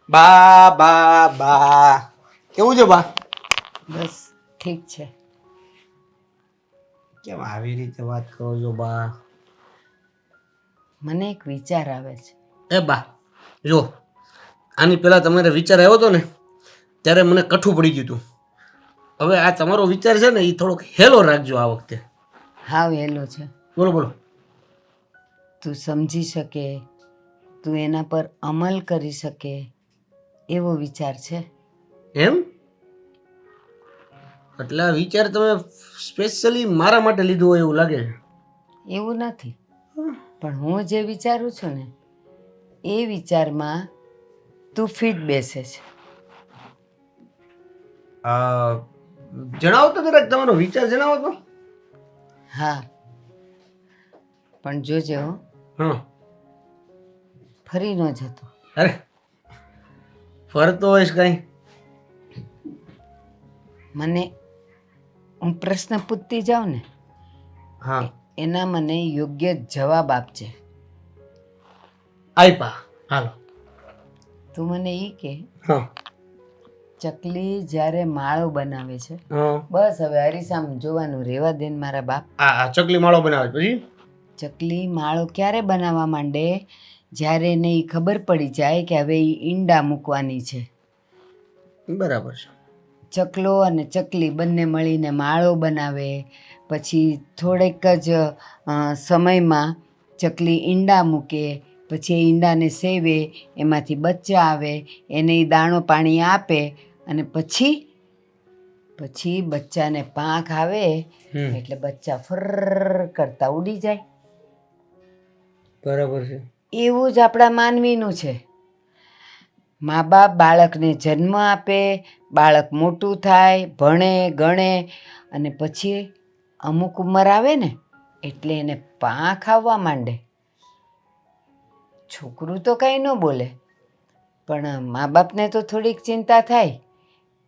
બા બા બા કેવું છે બા? બસ ઠીક છે. કેમ આવી રીતે વાત કરો છો બા? મને એક વિચાર આવે છે. એ બા જો, આની પહેલા તમારે વિચાર આવ્યો હતો ને ત્યારે મને કઠું પડી ગયું હતું. હવે આ તમારો વિચાર છે ને એ થોડોક હેલો રાખજો આ વખતે. હાવ હેલો છે. બોલો બોલો. તું સમજી શકે, તું એના પર અમલ કરી શકે એવો વિચાર છે. એમ? એટલે આ વિચાર તમે સ્પેશિયલી મારા માટે લીધો હોય એવું લાગે છે. એવું નથી, પણ હું જે વિચારું છું ને એ વિચારમાં તું ફિટ બેસે છે. જણાવો તો જરાક તમારો વિચાર જણાવો તો. હા, પણ જોજે હો, હા. ફરી ન જતો. અરે ફરતો હોઈશ કઈ. મને હું પ્રશ્ન પૂછતી જાઉં ને હા એના મને યોગ્ય જવાબ આપજે. આપ્યા હાલો. તું મને એ કે હા ચકલી જ્યારે માળો બનાવે છે, હા. બસ હવે અરીસામ જોવાનું રેવા દે ને મારા બાપ. આ ચકલી માળો બનાવે પછી? ચકલી માળો ક્યારે બનાવવા માંડે? જ્યારે એને ઈ ખબર પડી જાય કે હવે એ ઈંડા મૂકવાની છે. બરાબર છે. ચકલો અને ચકલી બંને મળીને માળો બનાવે. પછી થોડેક જ સમયમાં ચકલી ઈંડા મૂકે. પછી એ ઈંડાને સેવે, એમાંથી બચ્ચા આવે, એને એ દાણો પાણી આપે અને પછી બચ્ચાને પાંખ આવે એટલે બચ્ચા ફર કરતા ઉડી જાય. બરાબર છે. એવું જ આપણા માનવીનું છે. મા બાપ બાળકને જન્મ આપે, બાળક મોટું થાય, ભણે ગણે અને પછી અમુક ઉંમર આવે ને એટલે એને પાંખ આવવા માંડે. છોકરું તો કંઈ ન બોલે, પણ મા બાપને તો થોડીક ચિંતા થાય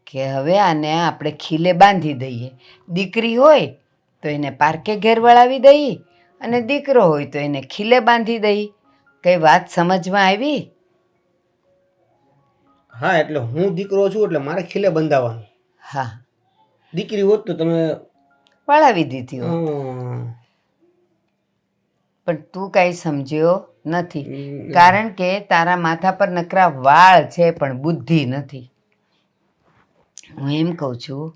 કે હવે આને આપણે ખીલે બાંધી દઈએ. દીકરી હોય તો એને પારકે ઘેર વળાવી દઈએ અને દીકરો હોય તો એને ખીલે બાંધી દઈએ. કઈ વાત સમજમાં આવી? હા, એટલે હું દીકરો છું એટલે મારે ખીલે બંધાવાનું. હા. દીકરી હોત તો તમે વળાવી દીધી હોત. પણ તું કાંઈ સમજ્યો નથી, કારણ કે તારા માથા પર નકરા વાળ છે પણ બુદ્ધિ નથી. હું એમ કહું છું,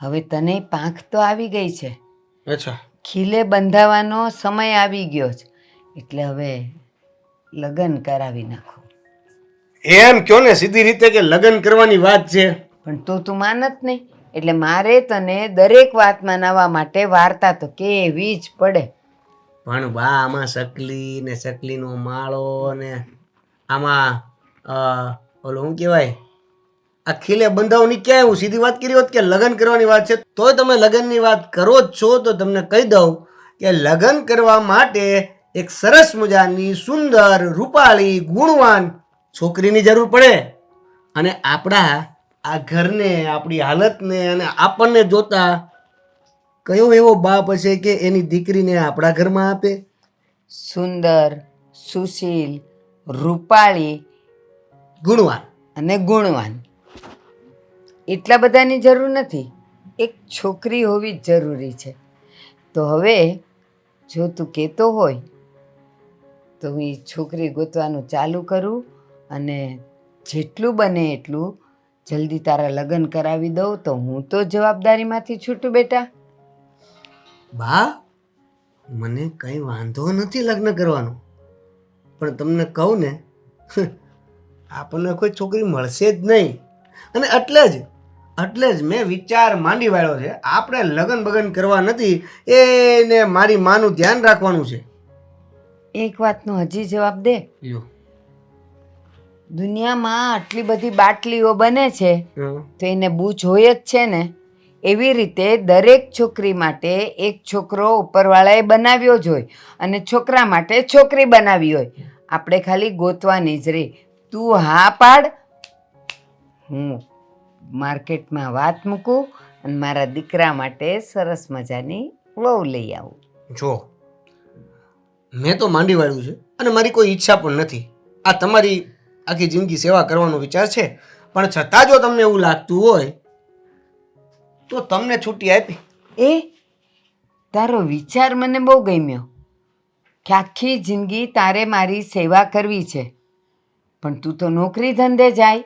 હવે તને પાંખ તો આવી ગઈ છે. અચ્છા. ખીલે બંધાવાનો સમય આવી ગયો છે, એટલે હવે લગ્ન કરાવી નાખો. એમ કયો ને સીધી રીતે કે લગ્ન કરવાની વાત છે. પણ તું માનત નહીં, એટલે મારે તને દરેક વાત મનાવવા માટે વાર્તા તો કેવી જ પડે. પણ બા આમાં ચકલી ને ચકલીનો માળો ને આમાં ઓલું શું કહેવાય, આ ખીલે બંધાવવાની ક્યાં હું સીધી વાત કરી હોત કે લગ્ન કરવાની વાત છે તોય તમે લગ્નની વાત કરો જ છો. તો તમને કહી દઉં કે લગ્ન કરવા માટે એક સરસ મજાની સુંદર રૂપાળી ગુણવાન છોકરીની જરૂર પડે. અને આપણા આ ઘરને, આપણી હાલતને અને આપણને જોતા કયો એવો બાપ હશે કે એની દીકરીને આપણા ઘરમાં આપે? સુંદર, સુશીલ, રૂપાળી, ગુણવાન અને ગુણવાન, એટલા બધાની જરૂર નથી. એક છોકરી હોવી જ જરૂરી છે. તો હવે જો તું કહેતો હોય તો હું એ છોકરી ગોતવાનું ચાલુ કરું અને જેટલું બને એટલું જલ્દી તારા લગ્ન કરાવી દઉં તો હું તો જવાબદારીમાંથી છૂટું બેટા. બા મને કંઈ વાંધો નથી લગ્ન કરવાનો, પણ તમને કહું ને આપણને કોઈ છોકરી મળશે જ નહીં. અને એટલે જ મેં વિચાર માંડી વાળ્યો છે. આપણે લગ્ન બગન કરવા નથી, એને મારી માનું ધ્યાન રાખવાનું છે. એક વાતનો હજી જવાબ દે. દુનિયામાં આટલી બધી બાટલીઓ બને છે તો એને બૂચ હોય જ છે ને. એવી રીતે દરેક છોકરી માટે એક છોકરો ઉપરવાળાએ બનાવ્યો જ હોય અને છોકરા માટે છોકરી બનાવી હોય. આપણે ખાલી ગોતવાની જ રહી. તું હા પાડ, હું માર્કેટમાં વાત મૂકું અને મારા દીકરા માટે સરસ મજાની વહુ લઈ આવું. જો મેં તો માંડી વાળ્યું છે અને મારી કોઈ ઈચ્છા પણ નથી. આ તમારી આખી જિંદગી સેવા કરવાનો વિચાર છે, પણ છતાં જો તમને એવું લાગતું હોય તો તમને છૂટી આપી. એ તારો વિચાર મને બહુ ગમ્યો કે આખી જિંદગી તારે મારી સેવા કરવી છે, પણ તું તો નોકરી ધંધે જાય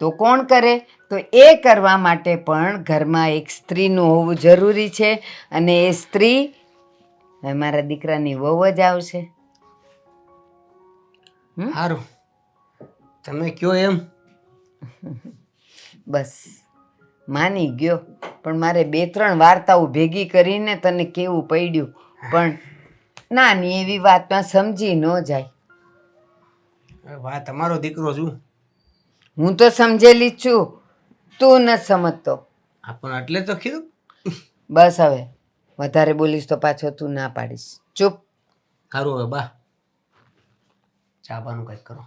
તો કોણ કરે? તો એ કરવા માટે પણ ઘરમાં એક સ્ત્રીનું હોવું જરૂરી છે, અને એ સ્ત્રી હવે મારા દીકરાની વહુ જ આવશે. સારું, તમે કયો એમ. બસ માની ગયો, પણ મારે 2-3 વાર્તાઓ ભેગી કરીને તને કેવું પડ્યું, પણ નાની એવી વાતમાં સમજી ન જાય. વાહ, તમારો દીકરો છું. હું તો સમજેલી જ છું, તું ન સમજતો. પણ એટલે તો કીધું. બસ હવે વધારે બોલીશ તો પાછો તું ના પાડીશ. ચૂપ. સારું, હવે બા ચા પાનું કંઈક કરો.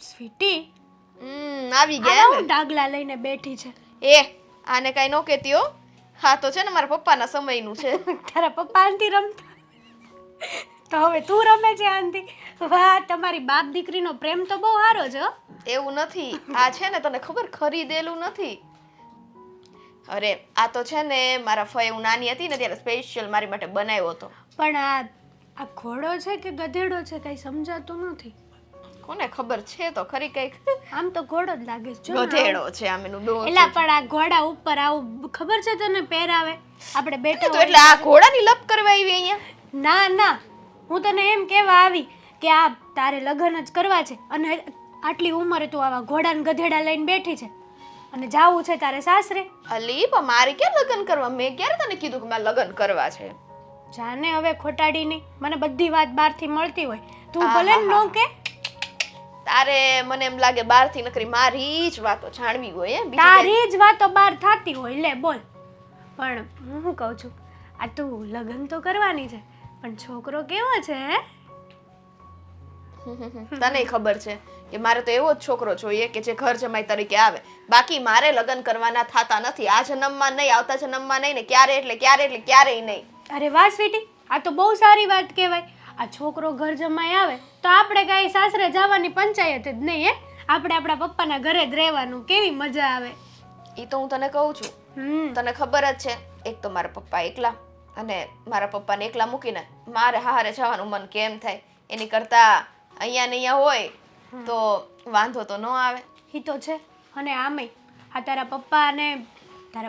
સ્વીટી આવી ગયા આના એમ હું ડાગલા લઈને બેઠી છે. એ આને કઈ નો કહેતી હો. હા તો છે ને મારા પપ્પાના સમયનું છે. તારા પપ્પા આંટી રમતા તો હવે તું રમે છે આંટી. વાહ, તમારી બાપ દીકરીનો પ્રેમ તો બહુ સારો છે હો. એવું નથી, આ છે ને તને ખબર ખરીદેલું નથી. અરે આ તો છે ને મારા ફઈ હું નાની હતી ને ત્યારે સ્પેશિયલ મારી માટે બનાવ્યો હતો. પણ આ ઘોડો છે કે ગધેડો છે કઈ સમજાતું નથી. કોને ખબર છે તો ખરી કઈક. આમ તો ઘોડો જ લાગે છે. જો ને ગધેડો છે આમ એનું ડોળ. એલા પણ આ ઘોડા ઉપર આવું ખબર છે તને પહેરાવે આપણે બેઠા તો એટલે આ ઘોડાની લપ કરવા આવી અહીંયા. ના ના, હું તને એમ કહેવા આવી કે આ તારે લગ્ન જ કરવા છે અને આટલી ઉંમરે તું આવા ઘોડાને ગધેડા લઈને બેઠી છે અને જાવું છે તારે સાસરે. અલી પણ મારે ક્યાં લગ્ન કરવા? મેં ક્યારે તને કીધું કે મારે લગ્ન કરવા છે? જાને હવે ખોટાડી નહીં, મને બધી વાત બહારથી મળતી હોય, તું ભલે નો કે. તારે મને એમ લાગે બહારથી નકરી મારી જ વાતો જાણવી હોય હે. બીજી તારી જ વાતો બહાર થતી હોય. લે બોલ. પણ હું શું કહું છું, આ તું લગ્ન તો કરવાની છે, પણ છોકરો કેવો છે હે? તને ખબર છે કે મારે તો એવો જ છોકરો જોઈએ કે જે ઘર જમાઈ તરીકે આવે. બાકી મારે લગ્ન કરવાના થાતા નથી. આ જન્મમાં નહીં, આવતા જન્મમાં નહીં ને ક્યારે એટલે ક્યારેય નહીં. અરે વાહ સ્વીટી, આ તો બહુ સારી વાત કહેવાય. આ છોકરો ઘર જમાઈ આવે તો આપણે કાંઈ સાસરે જવાની પંચાયત જ નહીં હે. આપણે આપણા પપ્પાના ઘરે જ રહેવાનું, કેવી મજા આવે. એ તો હું તને કહું છું. તને ખબર જ છે, એક તો મારા પપ્પા એકલા, અને મારા પપ્પાને એકલા મૂકીને મારે હારે જવાનું મન કેમ થાય? એની કરતા અહીંયા ને અહીંયા હોય તો વાંધો તો ન આવે. એ તો છે. અને આમેય આ તારા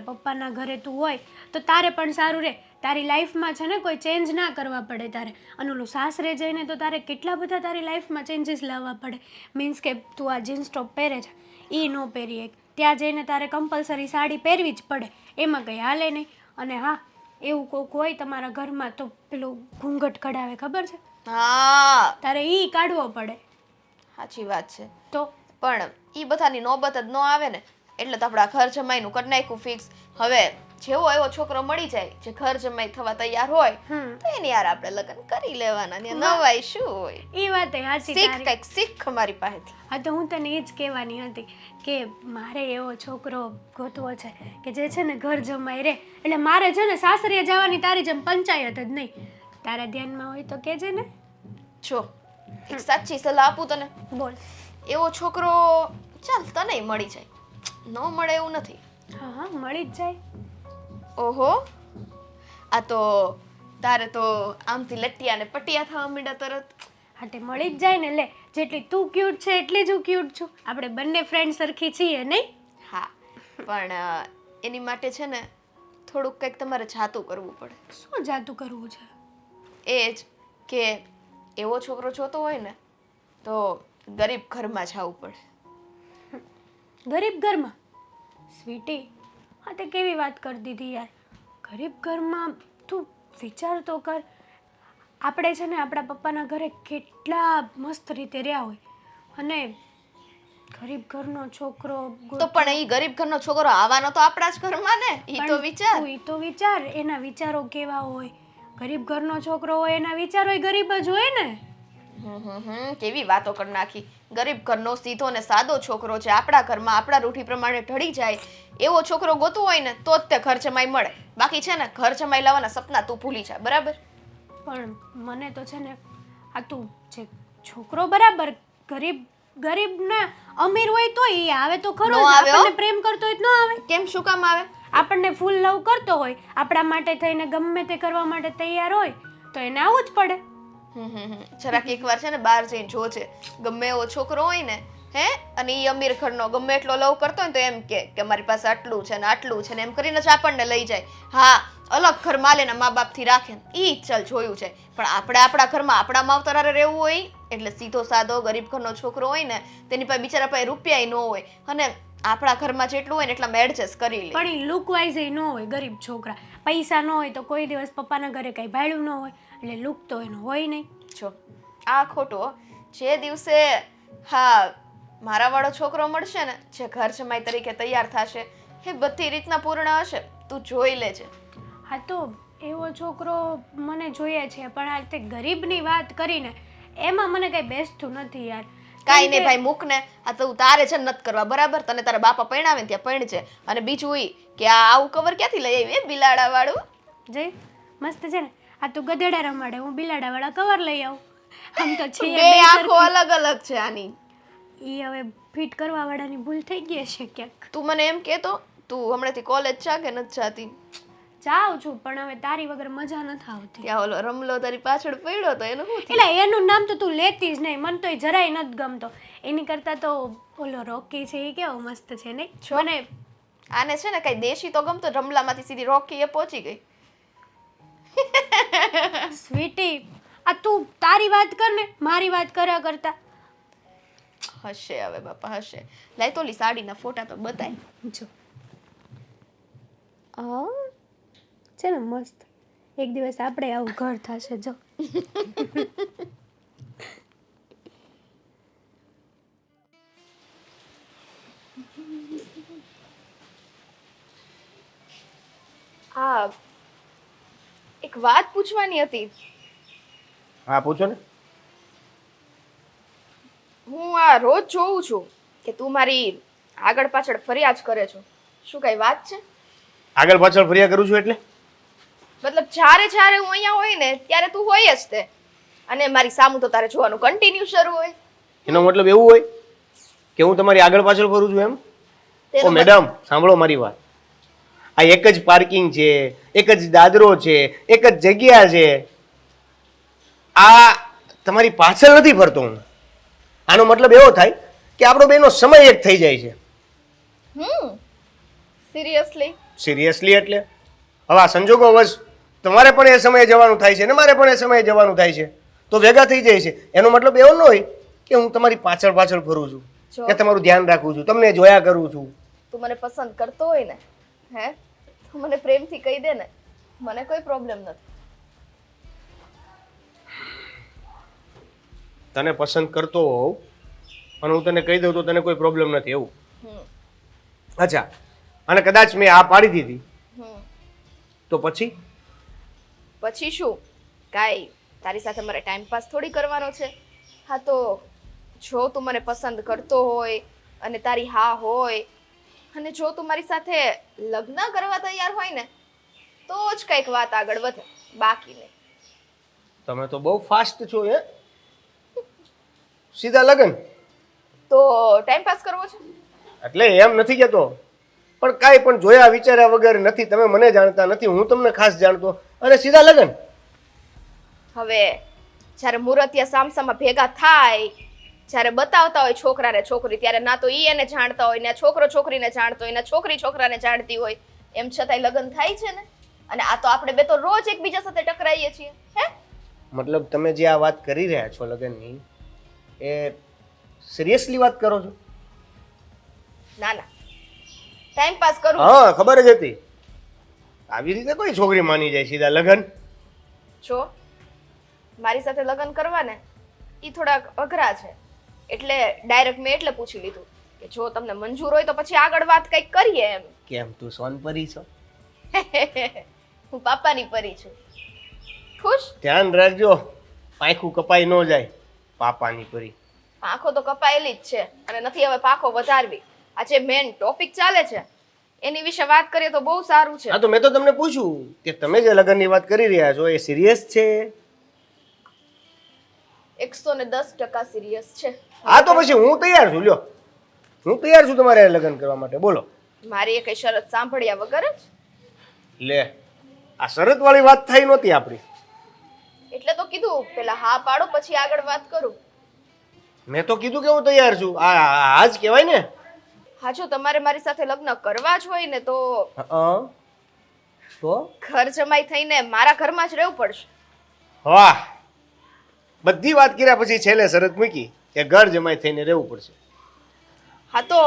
પપ્પાના ઘરે તું હોય તો તારે પણ સારું રહે. તારી લાઈફમાં છે ને કોઈ ચેન્જ ના કરવા પડે તારે. અને ઓલું સાસરે જઈને તો તારે કેટલા બધા તારી લાઈફમાં ચેન્જીસ લાવવા પડે. મીન્સ કે તું આ જીન્સ ટોપ પહેરે છે, એ ન પહેરી એક, ત્યાં જઈને તારે કમ્પલસરી સાડી પહેરવી જ પડે, એમાં કંઈ હાલે નહીં. અને હા, એવું કોઈક હોય તમારા ઘરમાં તો પેલું ઘૂંઘટ કઢાવે, ખબર છે? હા, તારે ઈ કાઢવો પડે. સાચી વાત છે. તો પણ ઈ બધાની નોબત જ ન આવે ને, એટલે તો આપણા ઘર જમાઈનું કરી નાખ્યું ફિક્સ. હવે જેવો એવો છોકરો મળી જાય જે ઘર જમાઈ થવા તૈયાર હોય તો એની યાર આપણે લગ્ન કરી લેવાના. ને નવાઈ શું હોય? એ વાત સાચી શીખ તારી. કંઈક શીખ મારી પાસેથી. હા, તો હું તને એ જ કહેવાની હતી કે મારે એવો છોકરો ગોતવો છે કે જે છે ને ઘર જમાઈ રહે. એટલે મારે છે ને સાસરીએ જવાની તારી જેમ પંચાયત જ નહીં. તારા ધ્યાનમાં હોય તો કહેજે ને. જો એક સાચી સલાહ આપું તને. બોલ. એવો છોકરો ચાલ તને મળી જાય, ન મળે એવું નથી. હા હા, મળી જ જાય. ઓહો, આ તો તારે તો આમથી લટિયા ને પટિયા થવા માંડ્યા તરત. હા, તે મળી જ જાય ને. લે, જેટલી તું ક્યુટ છે એટલી જ હું ક્યુટ છું. આપણે બંને ફ્રેન્ડ સરખી છીએ નહીં? હા, પણ એની માટે છે ને થોડુંક કંઈક તમારે જાતું કરવું પડે. શું જાતું કરવું છે? એ જ કે એવો છોકરો જોતો હોય ને તો ગરીબ ઘરમાં જવું પડે. ગરીબ ઘરમાં? સ્વીટી, હા તે કેવી વાત કરી દીધી યાર. ગરીબ ઘરમાં તું વિચાર તો કર. આપણે છે ને આપણા પપ્પાના ઘરે કેટલા મસ્ત રીતે રહ્યા હોય, અને ગરીબ ઘરનો છોકરો તો પણ એ ગરીબ ઘરનો છોકરો આવવાનો તો આપણા જ ઘરમાં ને. ઈ તો વિચાર. તું ઈ તો વિચાર, એના વિચારો કેવા હોય. ગરીબ ઘરનો છોકરો હોય એના વિચારો ગરીબ જ હોય ને. કેવી વાતો કરી નાખી. ગરીબ ઘરનો સીધો ને સાદો છોકરો છે, આપણા ઘરમાં આપણા રૂઢી પ્રમાણે ઢળી જાય એવો છોકરો ગોતવો હોય ને તો જ તે ઘર જમાઈ મળે. બાકી છે ને ઘર જમાઈ લાવવાના સપના તું ભૂલી જા, બરાબર? પણ મને તો છે ને આ તું જે છોકરો બરાબર ગરીબ ગરીબ ને અમીર હોય તો એ આવે તો ખરો નો જ. આવે હો. આપણને પ્રેમ કરતો હોય તો ન આવે. કેમ શું કામ આવે? આપણને ફૂલ લવ કરતો હોય, આપણા માટે થઈને ગમે તે કરવા માટે તૈયાર હોય તો એને આવવું જ પડે. જરાક એકવાર છે ને બહાર જઈને જોજે, ગમે એવો છોકરો હોય ને હે અને ઈ અમીર ઘરનો ગમે એટલો લવ કરતો હોય ને તો એમ કે મારી પાસે આટલું છે ને આટલું છે ને એમ કરીને જ આપણને લઈ જાય. હા, અલગ ઘરમાં લે ને મા બાપથી રાખે ને ઈ ચાલ જોયું છે, પણ આપણે આપણા ઘરમાં આપણા માવતર હારે રહેવું હોય એટલે સીધો સાદો ગરીબ ઘરનો છોકરો હોય ને તેની પાસે બિચારા પાસે રૂપિયા ન હોય અને આપણા ઘરમાં જેટલું હોય ને એટલામાં એડજસ્ટ કરી લે. પણ એ લુક વાઇઝ એ ન હોય ગરીબ છોકરા. પૈસા ન હોય તો કોઈ દિવસ પપ્પાના ઘરે કઈ ભાડ્યું ન હોય એટલે લુક તો એનો હોય નહીં. જો આ ખોટો હો. જે દિવસે હા મારા વાળો છોકરો મળશે ને જે ઘર જમાઈ તરીકે તૈયાર થશે એ બધી રીતના પૂર્ણ હશે, તું જોઈ લેજે. હા તો એવો છોકરો મને જોઈએ છે, પણ આ તે ગરીબની વાત કરીને એમાં મને કઈ બેસતું નથી યાર. કાંઈ નહીં ભાઈ, મૂક ને. આ તો તારે છે નથી કરવા, બરાબર? તને તારા બાપા પરણાવે ને ત્યાં પરણજે. અને બીજું ઈ કે આ આવું કવર ક્યાંથી લઈ આવી બિલાડા વાળું? જય મસ્ત છે ને. આ તું ગધેડા રમાડે, હું બિલાડા વાળા કવર લઈ આવું. આમ તો છે બે આંખો અલગ અલગ છે આની. ઈ હવે ફિટ કરવા વાળાની ભૂલ થઈ ગઈ છે ક્યાંક. તું મને એમ કહેતો તું હમણાંથી કોલેજ જા કે નથી જાતી? જાઉં છું પણ હવે તારી વગર મજા નથી આવતી. ત્યાં ઓલો રમલો તારી પાછળ પડ્યો તો એનું શું થયું? એટલે એનું નામ તો તું લેતી જ નહીં, મને તો એ જરાય નથી ગમતો. એની કરતા તો ઓલો રોકી છે એ કેવો મસ્ત છે નહીં? મને આને છે ને કઈ દેશી તો ગમતો, રમલામાંથી સીધી રોકી એ પહોંચી ગઈ. સ્વીટી, આ તું તારી વાત કર ને, મારી વાત કર્યા કરતા. હશે હવે બાપા હશે. લાય તો ઓલી સાડીના ફોટા તો બતાય. જો છે ને મસ્ત. એક દિવસ આપણે આવું ઘર થશે. જો હા, એક વાત પૂછવાની હતી. હા પૂછો ને. હું આ રોજ જોઉં છું કે તું મારી આગળ પાછળ ફરિયાદ કરે છો. શું કઈ વાત છે? આગળ પાછળ ફર્યા કરું છું એટલે? મતલબ જ્યારે જ્યારે હું અહીંયા હોય ને ત્યારે તું હોય જ તે, અને મારી સામું તો તારે જોવાનું કન્ટિન્યુ શરૂ હોય. એનો મતલબ એવું હોય કે હું તમારી આગળ પાછળ ફરું છું એમ? ઓ તેનો મેડમ સાંભળો મારી વાત. આ એક જ પાર્કિંગ છે, એક જ દાદરો છે, એક જ જગ્યા છે. આ તમારી પાછળ નથી ફરતો હું. આનો મતલબ એવો થાય કે આપણો બેનો સમય એક થઈ જાય છે. સિરિયસલી? સિરિયસલી એટલે હવે આ સંજોગો વશ તમારે પણ એ સમયે જવાનું થાય છે ને મારે પણ એ સમયે જવાનું થાય છે, તો ભેગા થઈ જાય છે. એનો મતલબ એવો ન હોય કે હું તમારી પાછળ પાછળ ફરું છું જો. કે તમારું ધ્યાન રાખું છું, તમને જોયા કરું છું. તું મને પસંદ કરતો હોય ને હે તું મને પ્રેમથી કહી દે ને, મને કોઈ પ્રોબ્લેમ નથી. તને પસંદ કરતો હોઉં અને હું તને કહી દઉં તો તને કોઈ પ્રોબ્લેમ નથી એવું? હમ અચ્છા, અને કદાચ મેં આ પાડી દીધી હમ તો પછી? પછી શું? કાંઈ તારી સાથે મારે ટાઈમ પાસ થોડી કરવાનો છે. હા તો જો તું મને પસંદ કરતો હોય અને તારી હા હોય અને જો તું મારી સાથે લગ્ન કરવા તૈયાર હોય ને તો જ કંઈક વાત આગળ વધે, બાકી નહીં. તમે તો બહુ ફાસ્ટ છો હે. સીધા લગન? તો ટાઈમ પાસ કરવો છે? એટલે એમ નથી કહેતો, પણ કાંઈ પણ જોયા વિચાર્યા વગર નથી. તમે મને જાણતા નથી, હું તમને ખાસ જાણતો, અને સીધા લગન? હવે જ્યારે મુરતિયા સામસામા ભેગા થાય, જ્યારે બતાવતા હોય છોકરા ને છોકરી, ત્યારે ના તો ઈ એને જાણતા હોય ને છોકરો છોકરીને જાણતો હોય ને છોકરી છોકરાને જાણતી હોય, એમ છતાંય લગ્ન થાય છે ને. અને આ તો આપણે બે તો રોજ એકબીજા સાથે ટકરાઈએ છીએ. હે મતલબ તમે જે આ વાત કરી રહ્યા છો લગનની, એ સિરિયસલી વાત કરો છો? ના ના, ટાઈમ પાસ કરું. હા ખબર જ હતી. આવી રીતે કોઈ છોકરી માની જાય સીધા લગન? જો મારી સાથે લગ્ન કરવા ને એ થોડાક અઘરા છે, એટલે ડાયરેક્ટ મેં એટલે પૂછી લીધું કે જો તમને મંજૂર હોય તો પછી આગળ વાત કંઈક કરીએ એમ. કેમ તું સોનપરી છો? હું પાપાની પરી છું. ખુશ? ધ્યાન રાખજો પાંખું કપાઈ ન જાય. પાપાની પરી. આંખો તો કપાયેલી જ છે અને નથી હવે પાખો વધારવી. આ જે મેન ટોપિક ચાલે છે એની વિશે વાત કરીએ તો બહુ સારું છે. હા તો મેં તો તમને પૂછ્યું કે તમે જે લગ્નની વાત કરી રહ્યા છો એ સિરિયસ છે? 110% સિરિયસ છે. હા તો પછી હું તૈયાર છું, લ્યો હું તૈયાર છું તમારે લગ્ન કરવા માટે, બોલો. મારી એક શરત સાંભળ્યા વગર જ. લે, આ શરત વાળી વાત થઈ નહોતી આપણી. એટલે તો કીધું પેલા હા પાડો પછી આગળ વાત કરું. મેં તો કીધું કે હું તૈયાર છું. આ જ કહેવાય ને. હા, જો તમારે મારી સાથે લગ્ન કરવા જ હોય ને તો તો ઘર જમાઈ થઈને મારા ઘરમાં જ રહેવું પડશે. વાહ, બધી વાત કર્યા પછી છેલ્લે શરત મૂકી કે ઘર જમાઈ થઈને રહેવું પડશે. હા તો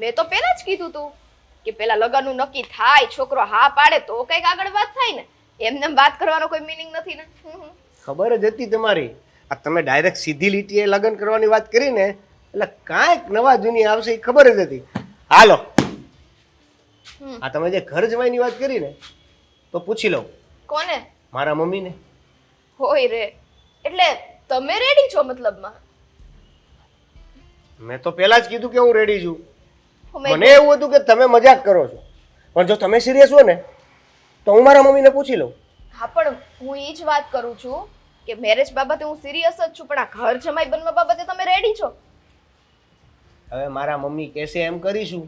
મેં તો પહેલા જ કીધું તું કે પેલા લગ્નનું નક્કી થાય, છોકરો હા પાડે તો કઈક આગળ વાત થાય ને. એમને વાત કરવાનો કોઈ મીનિંગ નથી ને. ખબર જ હતી તમારી. આ તમે ડાયરેક્ટ સીધી લીટીએ લગ્ન કરવાની વાત કરી ને એટલે કાંઈક નવા જૂની આવશે એ ખબર જ હતી. હાલો, આ તમે જે ઘર જમાઈની વાત કરી ને તો પૂછી લઉં. કોને? મારા મમ્મીને. હોય રે, એટલે તમે રેડી છો મતલબમાં? મેં તો પહેલા જ કીધું કે હું રેડી છું. Oh my મને એવું હતું કે તમે મજાક કરો છો, પણ જો તમે સિરિયસ હો ને તો હું મારા મમ્મીને પૂછી લઉં. હા, પણ હું એ જ વાત કરું છું કે મેરેજ બાબતે હું સિરિયસ જ છું, પણ આ ઘર જમાઈ બનવા બાબતે તમે રેડી છો? હવે મારા મમ્મી કહેશે એમ કરીશું.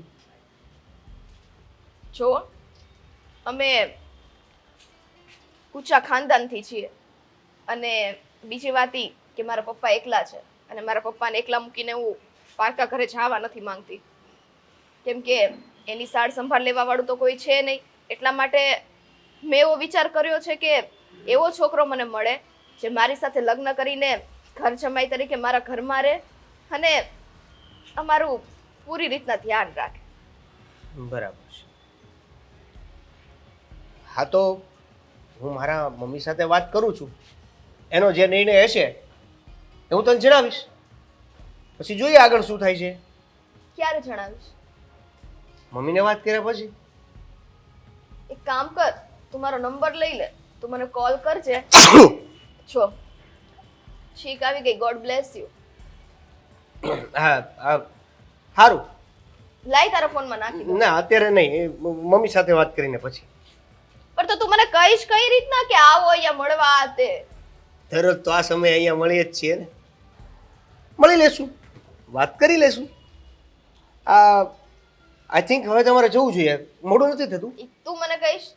જો અમે ઊંચા ખાનદાનથી છીએ અને બીજી વાત ઈ કે મારા પપ્પા એકલા છે અને મારા પપ્પાને એકલા મૂકીને હું પારકા ઘરે જવા નથી માંગતી, કેમ કે એની સાર સંભાળ લેવા વાળું તો કોઈ છે નહીં. એટલા માટે મેં એવો વિચાર કર્યો છે કે એવો છોકરો મને મળે જે મારી સાથે લગ્ન કરીને ઘર જમાઈ તરીકે મારા ઘરમાં રહે અને અમારું પૂરી રીતના ધ્યાન રાખે. બરાબર છે. હા તો હું મારા મમ્મી સાથે વાત કરું છું. એનો જે નિર્ણય હશે એ હું તને જણાવીશ. પછી જોઈએ આગળ શું થાય છે. ક્યારે જણાવીશ? મમ્મીને વાત કર્યા પછી. એક કામ કર, તું મારો નંબર લઈ લે, તું મને કોલ કરજે. છો છીક આવી ગઈ, ગોડ બ્લેસ યુ. હા, સારું. લાઈ તારા ફોનમાં નાખી દો. ના અત્યારે નહીં, મમ્મી સાથે વાત કરીને પછી. પણ તો તું મને કહીશ કઈ રીતના કે આવો અહીંયા મળવા આ તે? દરરોજ તો આ સમય અહીંયા મળીએ જ છીએ ને, મળી લેશું, વાત કરી લેશું. આઈ થિંક હવે તમારે જવું જોઈએ, મોડું નથી થતું? ઈ તું મને કહીશ?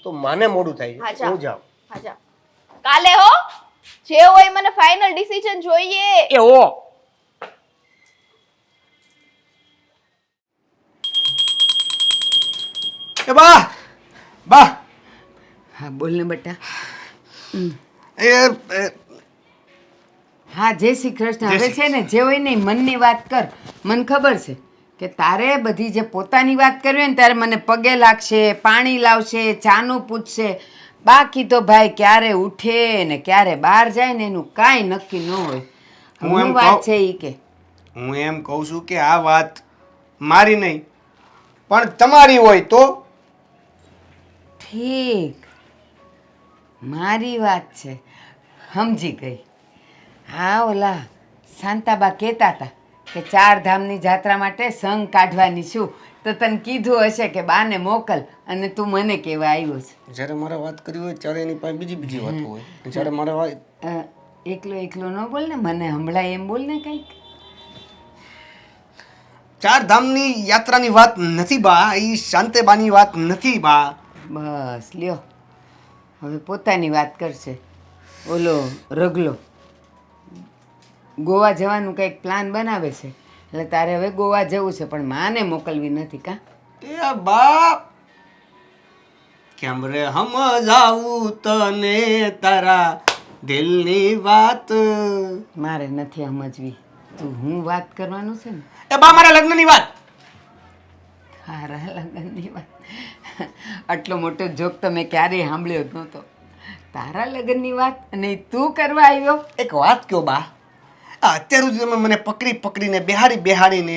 તો માને મોડું હા, થાય છે, જા. હું જાઉં. હા જા. કાલે હો, જે હોય મને ફાઇનલ ડિસિઝન જોઈએ. એવો એ બા બા હા બોલ ને બેટા. એ હા, જય શ્રી કૃષ્ણ. હવે છે ને જે હોય ને ઈ મનની વાત કર. મને ખબર છે કે તારે બધી જે પોતાની વાત કરવી હોય ને ત્યારે મને પગે લાગશે, પાણી લાવશે, ચાનું પૂછશે. બાકી તો ભાઈ ક્યારે ઉઠે ને ક્યારે બહાર જાય ને એનું કાંઈ નક્કી ન હોય. હું એમ હું વાત કહું- છે ઈ કે હું એમ કહું છું કે આ વાત મારી નહીં પણ તમારી હોય તો. ઠીક, મારી વાત છે, સમજી ગઈ. હા, ઓલા શાંતાબા કહેતા હતા કે 4 ધામની જાત્રા માટે સંઘ કાઢવાની છું, તો તને કીધું હશે કે બાને મોકલ અને તું મને કહેવા આવ્યો છે. જ્યારે મારે વાત કરવી હોય ત્યારે એની પાસે બીજી વાતો હોય. જ્યારે મારે વાત એકલો એકલો ન બોલ ને, મને હમણાં એમ બોલ ને કંઈક. 4 ધામની યાત્રાની વાત નથી બા, એ શાંતેબાની વાત નથી બા. બસ લ્યો, હવે પોતાની વાત કરશે. ઓલો રગલો ગોવા જવાનું કંઈક પ્લાન બનાવે છે, એટલે તારે હવે ગોવા જવું છે, પણ માને મોકલવી નથી કાં? એ બા કેમ રે સમજાવું તને તારા દિલની વાત. મારે નથી સમજવી, તું હું વાત કરવાનું છે ને. એ બા મારા લગ્નની વાત. તારા લગ્નની વાત? આટલો મોટો જોક તો મેં ક્યારેય સાંભળ્યો જ નહોતો. તારા લગ્નની વાત અને ઈ તું કરવા આવ્યો? એક વાત કયો બા, આ અત્યાર સુધી તમે મને પકડીને બેહાડીને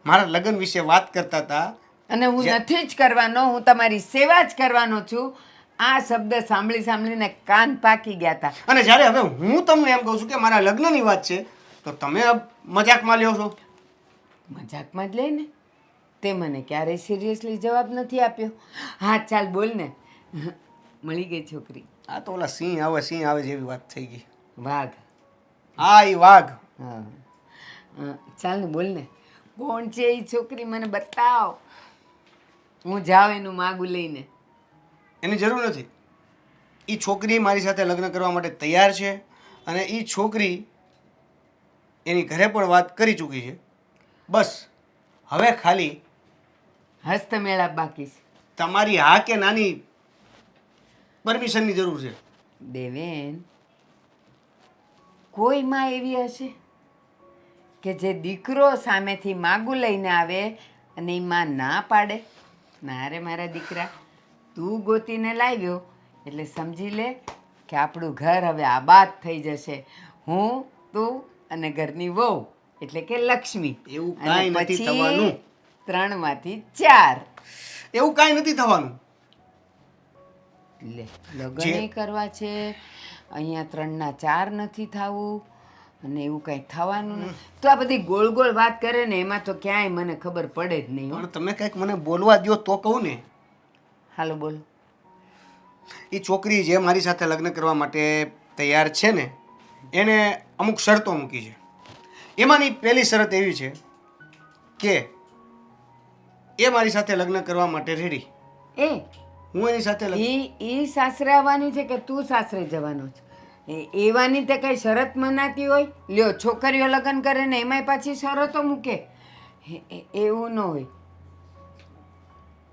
મારા લગ્ન વિશે વાત કરતા હતા. અને હું નથી જ કરવાનો, હું તમારી સેવા જ કરવાનો છું. આ શબ્દ સાંભળીને કાન પાકી ગયા હતા. અને જ્યારે હવે હું તમને એમ કહું છું કે મારા લગ્નની વાત છે તો તમે મજાકમાં લ્યો છો. મજાકમાં જ લઈને તે મને ક્યારેય સિરિયસલી જવાબ નથી આપ્યો. હા ચાલ બોલ ને, મળી ગઈ છોકરી? આ તો ઓલા સિંહ આવે જેવી વાત થઈ ગઈ. વાઘ હા એ વાઘ. હા ચાલ ને બોલ ને કોણ છે એ છોકરી મને બતાવ, હું જાઉં એનું માગું લઈને. એની જરૂર નથી. એ છોકરી મારી સાથે લગ્ન કરવા માટે તૈયાર છે અને એ છોકરી એની ઘરે પણ વાત કરી ચૂકી છે. બસ હવે ખાલી હસ્તમેળાપ બાકી છે. તમારી હા કે નાની પરમિશનની જરૂર છે. દેવેન, કોઈ માં એવી હશે કે જે દીકરો સામેથી માગું લઈને આવે અને એ માં ના પાડે? ના રે મારા દીકરા, તું ગોતીને લાવ્યો એટલે સમજી લે કે આપણું ઘર હવે આબાદ થઈ જશે. હું, તું અને ઘરની વહુ એટલે કે લક્ષ્મી. એવું અને કાંઈ નથી પછી થવાનું. 3માંથી 4. એવું કાંઈ નથી થવાનું. લે લગ્ન કરવા છે, અહીંયા 3ના 4 નથી થવું અને એવું કંઈ થવાનું નથી. તો આ બધી ગોળ ગોળ વાત કરે ને એમાં તો ક્યાંય મને ખબર પડે જ નહીં હો. પણ તમે કંઈક મને બોલવા દ્યો તો કહું ને. હાલો બોલો. એ છોકરી જે મારી સાથે લગ્ન કરવા માટે તૈયાર છે ને એને અમુક શરતો મૂકી છે. એમાંની પહેલી શરત એવી છે કે એ મારી સાથે લગ્ન કરવા માટે રેડી. એ હું એની સાથે ઈ સાસરે આવવાની છે કે તું સાસરે જવાનો છે? એવાની તે કઈ શરત મનાતી હોય? લ્યો છોકરીઓ લગ્ન કરે ને એમાંય પાછી શરતો મૂકે. એવું ન હોય.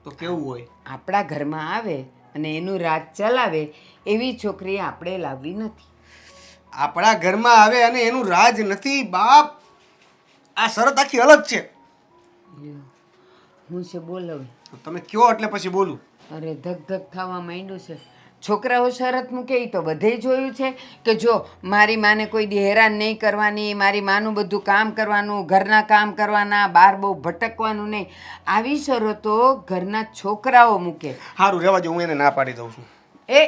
તો કેવું હોય? આપણા ઘરમાં આવે અને એનું રાજ ચલાવે એવી છોકરી આપણે લાવવી નથી. આપણા ઘરમાં આવે અને એનું રાજ નથી બાપ. આ શરત આખી અલગ છે. લ્યો હું છે બોલ હવે. તમે કયો એટલે પછી બોલું. અરે ધક ધક થવા માંડ્યું છે. છોકરાઓ શરત મૂકે એ તો બધે જોયું છે કે જો મારી માને કોઈ દી હેરાન નહીં કરવાની, મારી માનું બધું કામ કરવાનું, ઘરના કામ કરવાના, બહાર બહુ ભટકવાનું નહીં. આવી શરતો ઘરના છોકરાઓ મૂકે. સારું રહેવા જો, હું એને ના પાડી દઉં છું. એ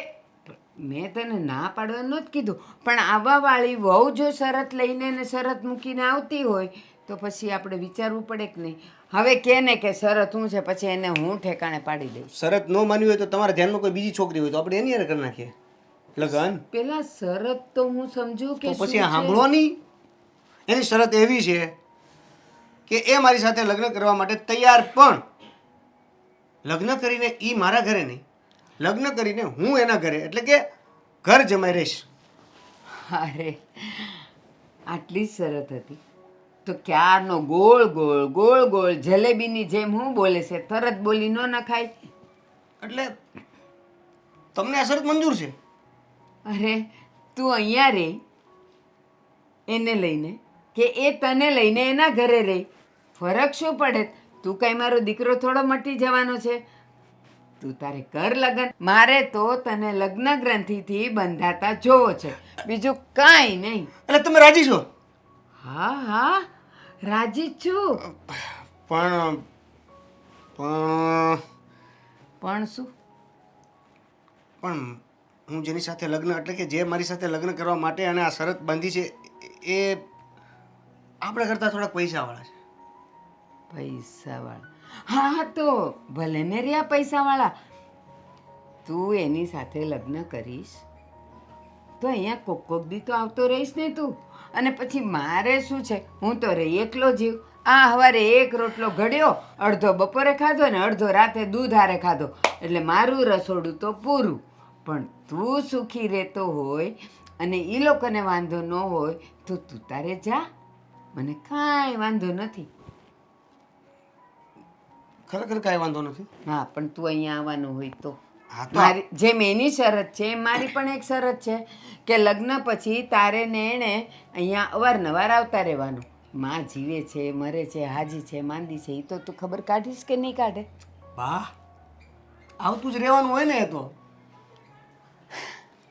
મેં તને ના પાડવાનું જ કીધું, પણ આવા વાળી વહુ જો શરત લઈને ને શરત મૂકીને આવતી હોય તો પછી આપણે વિચારવું પડે કે નહીં. હવે કે ને કે શરત હું છે, પછી એને હું ઠેકાણે પાડી દઈશ. શરત ન માનવી હોય તો તમારા ધ્યાનમાં કોઈ બીજી છોકરી હોય તો આપણે એની હારે કરી નાખીએ લગન. પેલા શરત તો હું સમજુ કે તો શું પછી છે. સાંભળો નહીં. એની શરત એવી છે કે એ મારી સાથે લગ્ન કરવા માટે તૈયાર, પણ લગ્ન કરીને એ મારા ઘરે નહીં, લગ્ન કરીને હું એના ઘરે, એટલે કે ઘર જમાઈ રહીશ. અરે આટલી જ શરત હતી તો ક્યારનો ગોળ ગોળ ગોળ ગોળ જલેબીની જેમ હું બોલે છે, તરત બોલી ન નખાય. એટલે તમને આ શરત મંજૂર છે? અરે તું અહીંયા રહી એને લઈને કે એ તને લઈને એના ઘરે રહી, ફરક શું પડે? તું કઈ મારો દીકરો થોડો મટી જવાનો છે? તું તારે કર લગ્ન. મારે તો તને લગ્ન ગ્રંથિથી બંધાતા જોવો છે, બીજું કાંઈ નહીં. એટલે તમે રાજી છો? હા હા રાજી જ છું. પણ પણ પણ શું? પણ હું જેની સાથે લગ્ન, એટલે કે જે મારી સાથે લગ્ન કરવા માટે અને આ શરત બાંધી છે એ આપણા કરતાં થોડાક પૈસાવાળા છે. પૈસાવાળા? હા હા તો ભલે ને રહ્યા પૈસાવાળા. તું એની સાથે લગ્ન કરીશ તો અહીંયા કોક કોક દી તો આવતો રહીશ ને તું. અને પછી મારે શું છે, હું તો રહી એકલો જીવ. આ સવારે એક રોટલો ઘડ્યો, અડધો બપોરે ખાધો ને અડધો રાતે દૂધ હારે ખાધો, એટલે મારું રસોડું તો પૂરું. પણ તું સુખી રહેતો હોય અને એ લોકોને વાંધો ન હોય તો તું તારે જા, મને કાંઈ વાંધો નથી. ખરેખર કાંઈ વાંધો નથી. હા પણ તું અહીંયા આવવાનું હોય તો. હા તો મારી જેમ એની શરત છે એમ મારી પણ એક શરત છે કે લગ્ન પછી તારે ને એણે અહીંયા અવારનવાર આવતા રહેવાનું. માં જીવે છે, મરે છે, હાજી છે, માંદી છે, એ તો તું ખબર કાઢીશ કે નહીં કાઢે? વાહ, આવતું જ રહેવાનું હોય ને એ તો.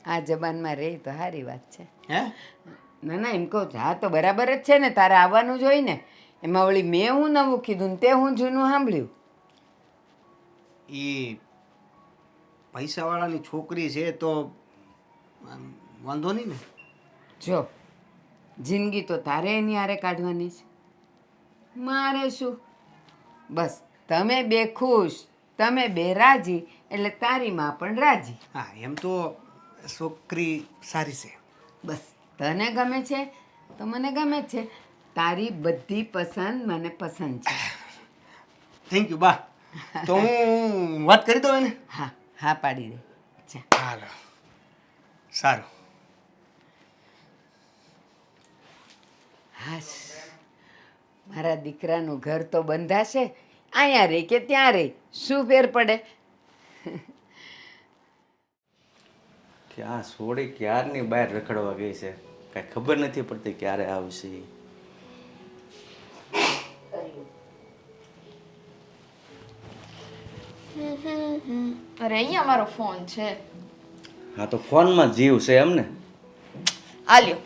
આ જબાનમાં રહે તો સારી વાત છે. હે? ના ના એમ કહું હા તો બરાબર જ છે ને, તારે આવવાનું જ હોય ને. એમાં વળી મેં હું નવું કીધું ને તે હું જૂનું સાંભળ્યું. એ પૈસાવાળાની છોકરી છે તો આમ વાંધો નહીં ને. જો જિંદગી તો તારે એની હારે કાઢવાની છે, મારે શું. બસ તમે બે ખુશ, તમે બે રાજી એટલે તારી માં પણ રાજી. હા એમ તો છોકરી સારી છે. બસ તને ગમે છે તો મને ગમે જ છે. તારી બધી પસંદ મને પસંદ છે. થેન્ક યુ બા. તો હું વાત કરી દઉં એને. હા હા પાડી દે. ચા. હાલો, સારું. હાશ, મારા દીકરાનું ઘર તો બંધાશે. અહીંયા રહે કે ત્યાં રહે, શું ફેર પડે? ક્યાં સોડી ક્યારની બહાર રખડવા ગઈ છે, કાંઈ ખબર નથી પડતી ક્યારે આવશે. અરે અહીંયા મારો ફોન છે. હા તો ફોનમાં જીવ છે એમને. આલ્યો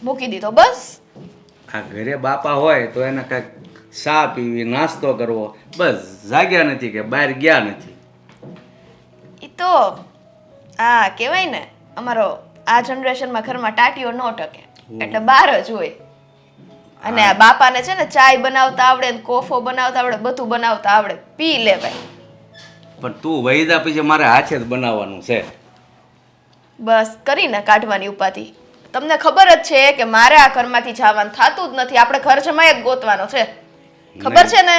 મૂકી દીધો બસ. આ ઘરે બાપા હોય તો એને કાંઈક ચા પીવી, નાસ્તો કરવો, બસ જાગ્યા નથી કે બહાર ગયા નથી. એ તો આ કહેવાય ને, અમારો આ જનરેશનમાં ઘરમાં ટાટીઓ ન ટકે એટલે બહાર જ હોય. અને આ બાપાને છે ને ચાય બનાવતા આવડે ને કોફો બનાવતા આવડે, બધું બનાવતા આવડે, પી લે ભાઈ. પણ તું વૈદા પછી મારે હાથે જ બનાવવાનું છે. બસ કરીને કાઢવાની ઉપાધિ. તમને ખબર જ છે કે મારે આ ઘરમાંથી જવાનું થતું જ નથી. આપણે ઘર જમાય જ ગોતવાનો છે, ખબર છે ને?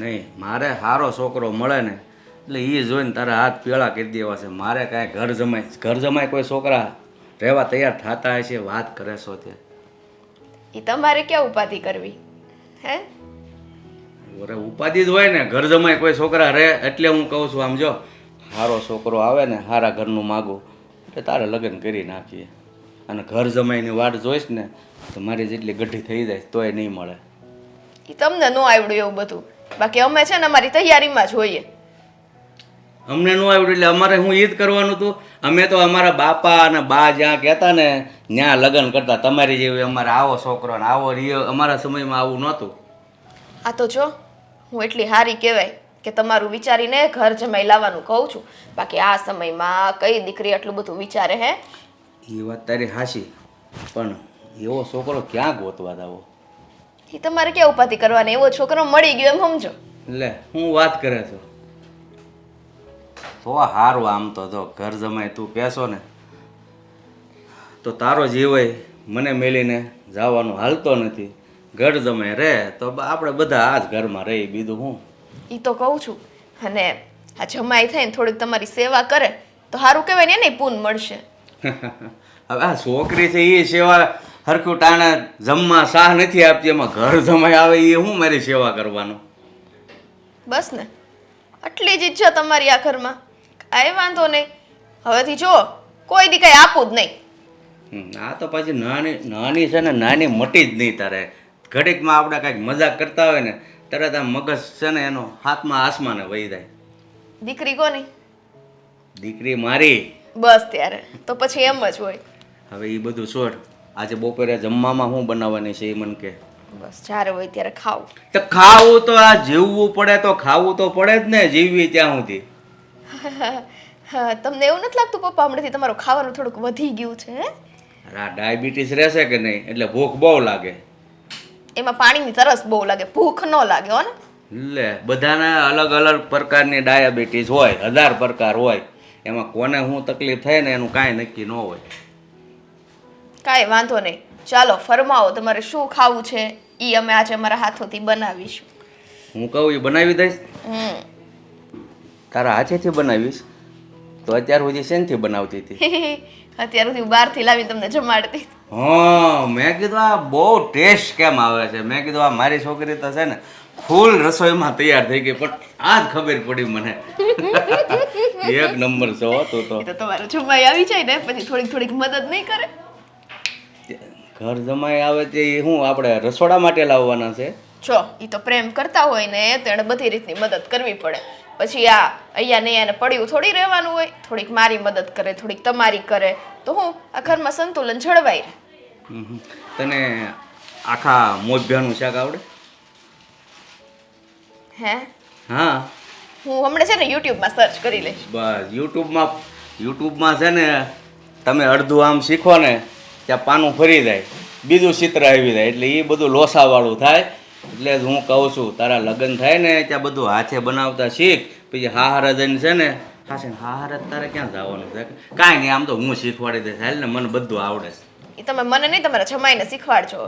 નહીં, મારે સારો છોકરો મળે ને એટલે એ જોઈને તારા હાથ પેળા કરી દેવા છે. મારે કાંઈ ઘર જમાય કોઈ છોકરા રહેવા તૈયાર થતા હશે, વાત કરે છો તે. એ તમારે ક્યાં ઉપાધિ કરવી હે? અરે ઉપાધિ જ હોય ને, ઘર જમાય કોઈ છોકરા રહે એટલે હું કહું છું. આમ જો સારો છોકરો આવે ને, સારા ઘરનું માગું એટલે તારે લગ્ન કરી નાખીએ. અને ઘર જમાઈની વાટ જોઈશ ને તો મારી જેટલી ગઢી થઈ જાય તોય નહીં મળે. એ તમને ન આવડ્યું એવું બધું. બાકી અમે છે ને અમારી તૈયારીમાં જ હોઈએ. અમને ન આવડ્યું એટલે અમારે હું ઈ જ કરવાનું હતું. અમે તો અમારા બાપા અને બા જ્યાં કહેતા ને ત્યાં લગ્ન કરતા. તમારી જેવી અમારે આવો છોકરો ને આવો રિયો, અમારા સમયમાં આવું નહોતું. આ તો જો હું એટલી હારી કહેવાય કે તમારું વિચારીને ઘર જમાઈ લાવવાનું કહું છું. બાકી આ સમયમાં કઈ દીકરી આટલું બધું વિચારે હે? એ વાત તારી હાશી, પણ એવો છોકરો ક્યાં ગોતવા દાવો? એ તમારે ક્યાં ઉપાધિ કરવાની? એવો છોકરો મળી ગયો એમ સમજો. લે હું વાત કરે છો તો સારું. આમ તો જો ઘર જમાય તું કહેશો ને તો તારો જીવ હોય મને મેલીને જવાનું હાલતો નથી. ઘર જમાય રે તો આપણે બધા આ જ ઘરમાં રહી, બીજું હું. એ તો કહું છું. અને આ જમાઈ થઈને થોડીક તમારી સેવા કરે તો સારું કહેવાય ને, એને પૂન મળશે. હવે આ છોકરી છે એ સેવા હરખું ટાણે જમવા શાહ નથી આપતી, એમાં ઘર જમાઈ આવે એ હું મારી સેવા કરવાનું? બસ ને, આટલી જ ઈચ્છા તમારી આ ઘરમાં. કાંઈ વાંધો નહીં. હવેથી જો કોઈ દી કાંઈ આપું જ નહીં. આ તો પાછી નાની છે ને, નાની મટી જ નહીં. તારે ઘડીકમાં આપણે કાંઈક મજાક કરતા હોય ને તરત આ મગજ છે ને એનો હાથમાં આસમાને વહી જાય. દીકરી કોની? દીકરી મારી. બસ ત્યારે તો પછી એમ જ હોય. હવે એ બધું છોડ. આજે બપોરે જમવામાં શું બનાવવાની છે એ મને કે. બસ જ્યારે હોય ત્યારે ખાવું. તો ખાવું તો આ જીવવું પડે તો ખાવું તો પડે જ ને, જીવવી ત્યાં સુધી. હા, તમને એવું નથી લાગતું પપ્પા હમણાંથી તમારું ખાવાનું થોડુંક વધી ગયું છે હે? અરે આ ડાયાબિટીસ રહેશે કે નહીં એટલે ભૂખ બહુ લાગે. એમાં પાણીની તરસ બહુ લાગે, ભૂખ ન લાગે હો ને. લે બધાના અલગ અલગ પ્રકારની ડાયાબિટીસ હોય, 1000 પ્રકાર હોય. એમાં કોને શું તકલીફ થાય ને એનું કાંઈ નક્કી ન હોય. કાંઈ વાંધો નહીં. ચાલો ફરમાવો તમારે શું ખાવું છે એ અમે આજે અમારા હાથોથી બનાવીશું. હું કહું એ બનાવી દઈશ. તારા હાથેથી બનાવીશ તો અત્યાર સુધી શેનથી બનાવતી હતી? અત્યાર સુધી બહારથી લાવીને તમને જમાડતી. હા, મેં કીધું આ બહુ ટેસ્ટ કેમ આવે છે. મેં કીધું આ મારી છોકરી તો છે ને ફૂલ રસોઈમાં તૈયાર થઈ ગઈ, પણ આ જ ખબર પડી મને. એક નંબર છો તું તો. એ તો તમારો જમાઈ આવી જાય ને પછી થોડીક થોડીક મદદ નહીં કરે? ઘર જમાઈ આવે તે શું આપણે રસોડા માટે લાવવાના છે? જો એ તો પ્રેમ કરતા હોય ને તો એને બધી રીતની મદદ કરવી પડે. પછી આ અહીંયા ને અહીંયા પડ્યું થોડી રહેવાનું હોય. થોડીક મારી મદદ કરે, થોડીક તમારી કરે તો હું આ ઘરમાં સંતુલન જળવાય રહે. તને આખા મોજભ્યાનું શાક આવડે? હે? હા, હું હમણાં છે ને યુટ્યુબમાં સર્ચ કરી લઈશ. બસ યુટ્યુબમાં છે ને તમે અડધું આમ શીખો ને ત્યાં પાનું ફરી જાય, બીજું ચિત્ર આવી જાય એટલે એ બધું લોસાવાળું થાય. એટલે જ હું કહું છું તારા લગ્ન થાય ને ત્યાં બધું હાથે બનાવતા શીખ. પછી હાહાર જઈને છે ને હાશે હાહાર તારે ક્યાં જવાનું છે? કાંઈ નહીં, આમ તો હું શીખવાડી દઈશ. હાલ ને મને બધું આવડે છે. એ તમે મને નહીં, તમારા જમાઈને શીખવાડજો.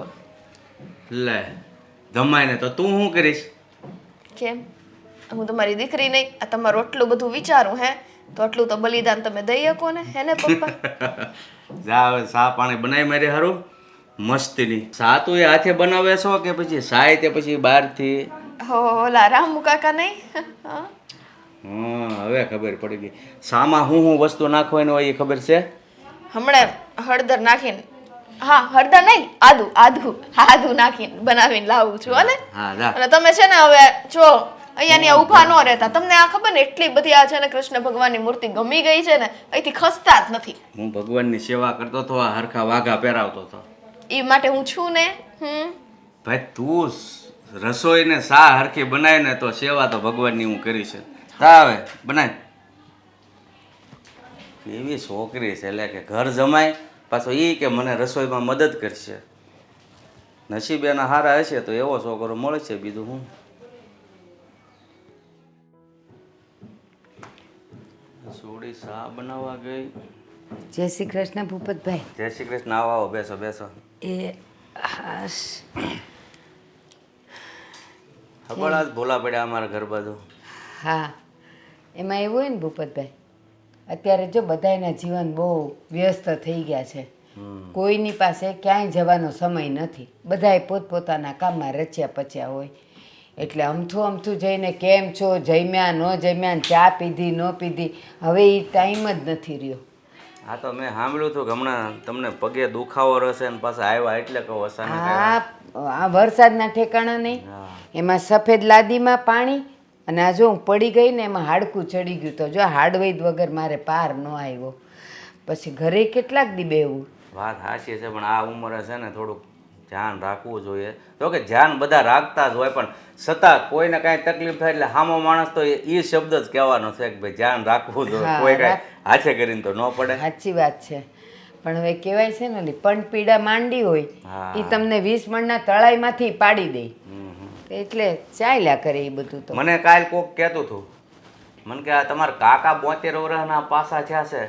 લે જમાઈને તો તું શું કરીશ? કેમ? હું તમારી દીકરી નહીં? આ તમારું આટલું બધું વિચારું હે, તો આટલું તો બલિદાન તમે દઈ શકો ને, હે ને પપ્પા? જા હવે ચા પાણી બનાવી મારી હારું મસ્તીની. ચા તું એ હાથે બનાવે છો કે પછી સાય તે પછી બહારથી? ઓલા રામુ કાકા નહીં? હા. હવે ખબર પડી ગઈ. શામાં હું વસ્તુ નાખવાની હોય એ ખબર છે? હમણાં હળદર નાખીને, હા હળદર નહીં, આદુ નાખીને બનાવીને લાવું છું હને. હા જા. અને તમે છે ને હવે જો અહીંયા ઊભા ન રહેતા. તમને આ ખબર ને એટલી બધી આ છે ને કૃષ્ણ ભગવાનની મૂર્તિ ગમી ગઈ છે ને, અહીંથી ખસતા જ નથી. હું ભગવાનની સેવા કરતો હતો, આ હરખા વાઘા પહેરાવતો હતો. એ માટે હું છું ને. ભાઈ તું રસોઈને શા હરખી બનાવીને તો સેવા તો ભગવાનની હું કરી છે. તા હવે બનાય. એવી છોકરી છે એટલે કે ઘર જમાય પાછો એ કે મને રસોઈમાં મદદ કરશે. નસીબ એના હારા હશે તો એવો છોકરો મળશે, બીજું હું. સોડી શા બનાવવા ગઈ. જય શ્રી કૃષ્ણ ભૂપતભાઈ. જય શ્રી કૃષ્ણ. આવો આવો, બેસો બેસો. એ હાશ, ખબર આજ ભોલા પડ્યા અમારા ઘર બાજુ. હા એમાં એવું હોય ને ભૂપતભાઈ, અત્યારે જો બધાયના જીવન બહુ વ્યસ્ત થઈ ગયા છે. કોઈની પાસે ક્યાંય જવાનો સમય નથી. બધાએ પોતપોતાના કામમાં રચ્યા પચ્યા હોય. એટલે અમથું જઈને કેમ છો, જમ્યા ન જમ્યા, ચા પીધી ન પીધી, હવે એ ટાઈમ જ નથી રહ્યો. હા તો મેં સાંભળ્યું હતું કે હમણાં તમને પગે દુખાવો રહેશે ને પાછા આવ્યા એટલે કહો અચાનક આવ્યા. આ વરસાદના ઠેકાણા નહીં, એમાં સફેદ લાદીમાં પાણી, અને આ જો હું પડી ગઈ ને એમાં હાડકું ચડી ગયું. તો જો હાડવૈદ વગર મારે પાર ન આવ્યો. પછી ઘરે કેટલાક દી બેવું. વાત હાચી છે, પણ આ ઉંમરે છે ને થોડુંક ધ્યાન રાખવું જોઈએ. તો કે ધ્યાન બધા રાખતા જ હોય, પણ છતાં કોઈને કાંઈ તકલીફ થાય એટલે સામો માણસ તો એ શબ્દ જ કહેવાનો છે કે ભાઈ ધ્યાન રાખવું જોઈએ. કોઈ કાંઈ હાથે કરીને તો ન પડે. સાચી વાત છે. પણ હવે કહેવાય છે ને ઓલી પણ પીડા માંડી હોય એ તમને 20 મણના તળાઈમાંથી પાડી દે. એટલે ચાલ્યા કરે એ બધું. તો મને કાલ કોક કહેતું હતું, મને કે આ તમારા કાકા 72 વર્ષના પાસા થયા છે,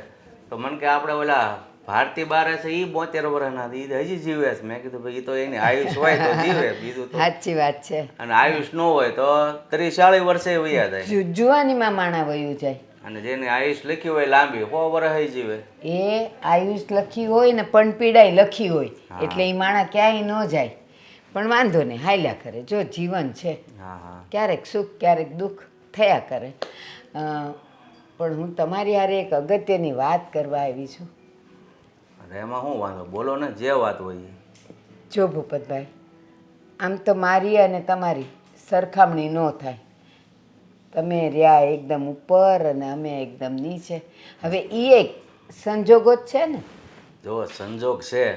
તો મને કે આપણે ઓલા ભારતી બારે છે એ 72 વર્ષના એ હજી જીવે છે. મેં કીધું ભાઈ એ તો એની આયુષ હોય તો જીવે, બીજું તો. સાચી વાત છે. અને આયુષ ન હોય તો 30-40 વર્ષે વયા જાય. જુવાનીમાં માણા વયું જાય. અને જેની આયુષ લખી હોય લાંબી 100 વર્ષ જીવે. એ આયુષ લખી હોય ને પણ પીડાય લખી હોય, એટલે એ માણા ક્યાંય ન જાય. પણ વાંધો નહીં, હાલ્યા કરે. જો જીવન છે, ક્યારેક સુખ ક્યારેક દુઃખ થયા કરે. પણ હું તમારી હારે એક અગત્યની વાત કરવા આવી છું. એમાં શું વાંધો, બોલો ને જે વાત હોય. જો ભૂપતભાઈ, આમ તો મારી અને તમારી સરખામણી ન થાય. તમે રહ્યા એકદમ ઉપર અને અમે એકદમ નીચે. હવે એ એક સંજોગો જ છે ને. જો સંજોગ છે,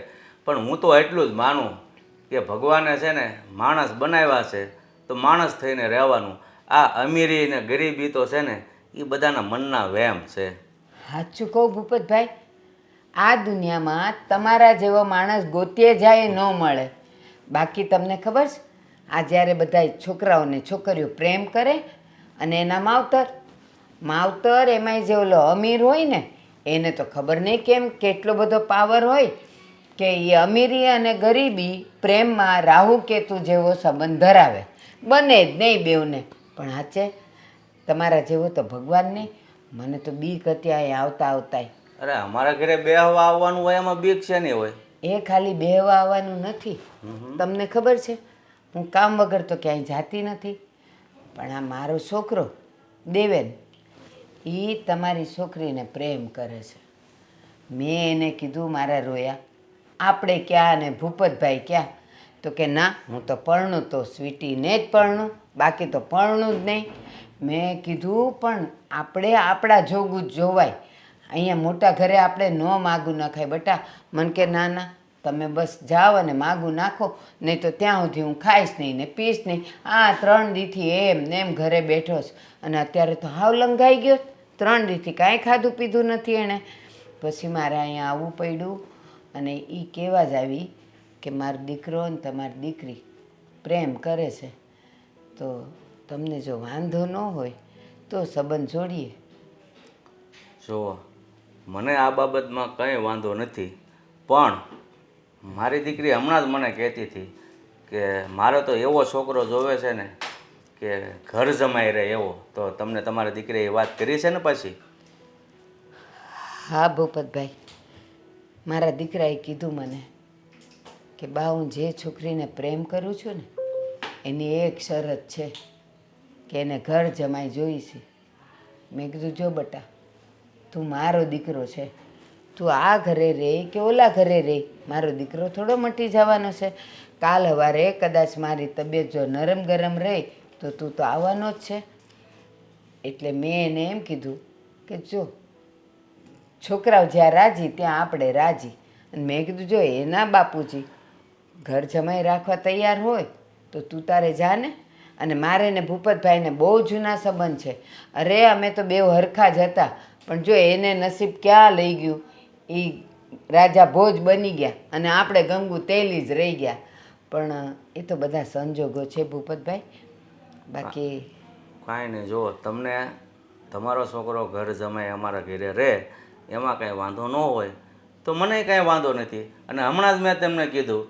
પણ હું તો એટલું જ માનું કે ભગવાને છે ને માણસ બનાવ્યા છે તો માણસ થઈને રહેવાનું. આ અમીરી ને ગરીબી તો છે ને એ બધાના મનના વહેમ છે. સાચું કહું ભૂપતભાઈ, આ દુનિયામાં તમારા જેવો માણસ ગોતીએ જાય ન મળે. બાકી તમને ખબર છે, આ જ્યારે બધા છોકરાઓને છોકરીઓ પ્રેમ કરે અને એના માવતર એમાંય જે ઓલો અમીર હોય ને એને તો ખબર નહીં કેમ કેટલો બધો પાવર હોય કે એ અમીરી અને ગરીબી પ્રેમમાં રાહુ કેતુ જેવો સંબંધ ધરાવે. બને જ નહીં બેવને. પણ હાચે તમારા જેવો તો ભગવાન નહીં. મને તો બીક હતી અહીંયા આવતાય. અરે અમારા ઘરે બેહવા આવવાનું હોય એમાં બીક છે નહીં હોય. એ ખાલી બેહવા આવવાનું નથી. તમને ખબર છે, હું કામ વગર તો ક્યાંય જાતી નથી. પણ આ મારો છોકરો દેવેન, એ તમારી છોકરીને પ્રેમ કરે છે. મેં એને કીધું મારા રોયા, આપણે ક્યાં ને ભૂપતભાઈ ક્યાં? તો કે ના, હું તો પરણું તો સ્વીટીને જ પરણું, બાકી તો પરણું જ નહીં. મેં કીધું પણ આપણે આપણા જોગું જ જોવાય. અહીંયા મોટા ઘરે આપણે ન માગું નખાય બટા. મને કે ના ના, તમે બસ જાઓ અને માગું નાખો, નહીં તો ત્યાં સુધી હું ખાઈશ નહીં ને પીશ નહીં. આ 3 દીથી એમ ને એમ ઘરે બેઠો છે. અને અત્યારે તો હાવ લંઘાઈ ગયો. 3 દીથી કાંઈ ખાધું પીધું નથી એણે. પછી મારે અહીંયા આવવું પડ્યું. અને એ કહેવા જ આવી કે મારો દીકરો અને તમારી દીકરી પ્રેમ કરે છે, તો તમને જો વાંધો ન હોય તો સંબંધ જોડીએ. જો મને આ બાબતમાં કંઈ વાંધો નથી, પણ મારી દીકરી હમણાં જ મને કહેતી હતી કે મારે તો એવો છોકરો જોવે છે ને કે ઘર જમાઈ રહે એવો. તો તમને તમારી દીકરીએ એ વાત કરી છે ને પછી? હા ભૂપતભાઈ, મારા દીકરાએ કીધું મને કે બા, હું જે છોકરીને પ્રેમ કરું છું ને એની એક શરત છે કે એને ઘર જમાઈ જોઈ છે. મેં કીધું જો બટા, તું મારો દીકરો છે, તું આ ઘરે રહે કે ઓલા ઘરે રહે, મારો દીકરો થોડો મટી જવાનો છે. કાલ સવારે કદાચ મારી તબિયત જો નરમ ગરમ રહે તો તું તો આવવાનો જ છે. એટલે મેં એને એમ કીધું કે જો છોકરાઓ જ્યાં રાજી ત્યાં આપણે રાજી. અને મેં કીધું જો એના બાપુજી ઘર જમાઈ રાખવા તૈયાર હોય તો તું તારે જા ને. અને મારે ને ભૂપતભાઈને બહુ જૂના સંબંધ છે. અરે અમે તો બેવ હરખા જ હતા, પણ જો એને નસીબ ક્યાં લઈ ગયું, એ રાજા ભોજ બની ગયા અને આપણે ગંગુ તેલી જ રહી ગયા. પણ એ તો બધા સંજોગો છે ભૂપતભાઈ, બાકી કાંઈ નહીં. જો તમને તમારો છોકરો ઘર જમાઈ અમારા ઘરે રહે એમાં કાંઈ વાંધો ન હોય તો મને કાંઈ વાંધો નથી. અને હમણાં જ મેં તમને કીધું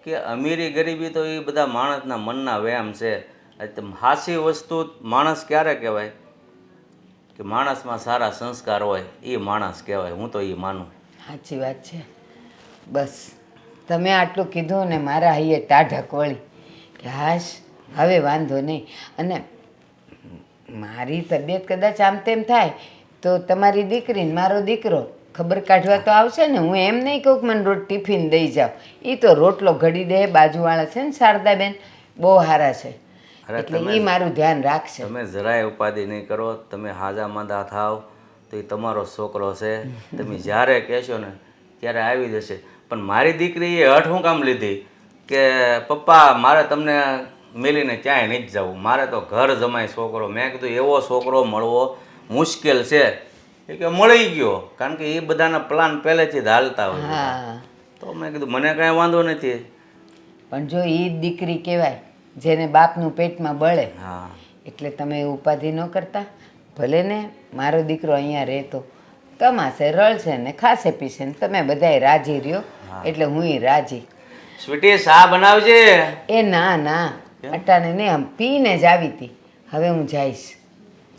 કે અમીરી ગરીબી તો એ બધા માણસના મનના વહેમ છે. સાચી વસ્તુ માણસ ક્યારે કહેવાય કે માણસમાં સારા સંસ્કાર હોય એ માણસ કહેવાય. હું તો એ માનું. સાચી વાત છે. બસ તમે આટલું કીધું ને મારા હૈયે ટાઢક વળી કે હાશ હવે વાંધો નહીં. અને મારી તબિયત કદાચ આમ તેમ થાય તો તમારી દીકરીને મારો દીકરો ખબર કાઢવા તો આવશે ને. હું એમ નહીં કહું કે મને રોજ ટિફિન દઈ જાઓ, એ તો રોટલો ઘડી દે. બાજુવાળા છે ને શારદાબેન, બહુ સારા છે, એટલે એ મારું ધ્યાન રાખશે. તમે જરાય ઉપાધિ નહીં કરો. તમે હાજા માંદા થાવ તો એ તમારો છોકરો છે. તમે જ્યારે કહેશો ને ત્યારે આવી જશે. પણ મારી દીકરીએ હઠ હું કામ લીધી કે પપ્પા મારે તમને મેલીને ક્યાંય નહીં જ જવું, મારે તો ઘર જમાય છોકરો. મેં કીધું એવો છોકરો મળવો મુશ્કેલ છે. એ કે મળી ગયો, કારણ કે એ બધાના પ્લાન પહેલેથી જ હાલતા હોય. હા, તો મેં કીધું મને કાંઈ વાંધો નથી. પણ જો એ દીકરી કહેવાય જેને બાપનું પેટમાં બળે. હા, એટલે તમે ઉપાધિ ન કરતા. ભલે ને મારો દીકરો અહીંયા રહેતો, કમાશે, રળશે ને ખાશે પીશે ને તમે બધાય રાજી રહ્યો, એટલે હુંય રાજી. સ્વીટી શા બનાવજે. એ ના ના, અટાણે નહીં, આમ પીને જ આવી હતી. હવે હું જઈશ.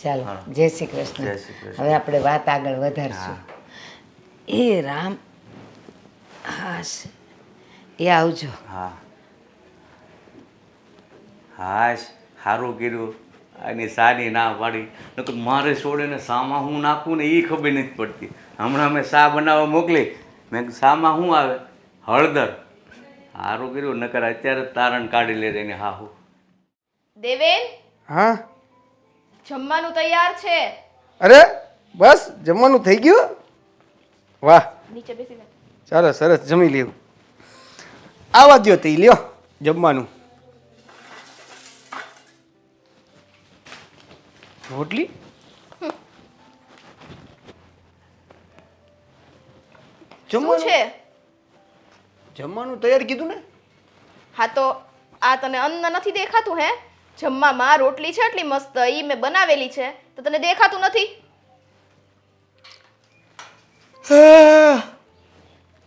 ચાલો, જય શ્રી કૃષ્ણ. જય શ્રી કૃષ્ણ. હવે આપણે વાત આગળ વધારશું. એ રામ, હાશ, એ આવજો. હા હાશ, સારું કર્યું આની સાની ના પાડી. નકર મારે છોડીને શામાં હું નાખું ને એ ખબર નથી પડતી. હમણાં મેં શા બનાવવા મોકલી, મેં કીધું શામાં શું આવે, હળદર. સારું કર્યું, નકર અત્યારે જ તારણ કાઢી લે એને. હા હું દેવેન, હા, જમવાનું તૈયાર છે. અરે બસ જમવાનું થઈ ગયું. વાહ, નીચે બેસી જા. ચાલો સરસ, જમી લ્યો. આવા દ્યો તે લ્યો જમવાનું. રોટલી શું છે? જમવાનું તૈયાર કીધું ને. હા તો આ તને અન્ન નથી દેખાતું? હે, જમવામાં રોટલી છે એટલી મસ્ત, ઈ મેં બનાવેલી છે, તો તને દેખાતું નથી?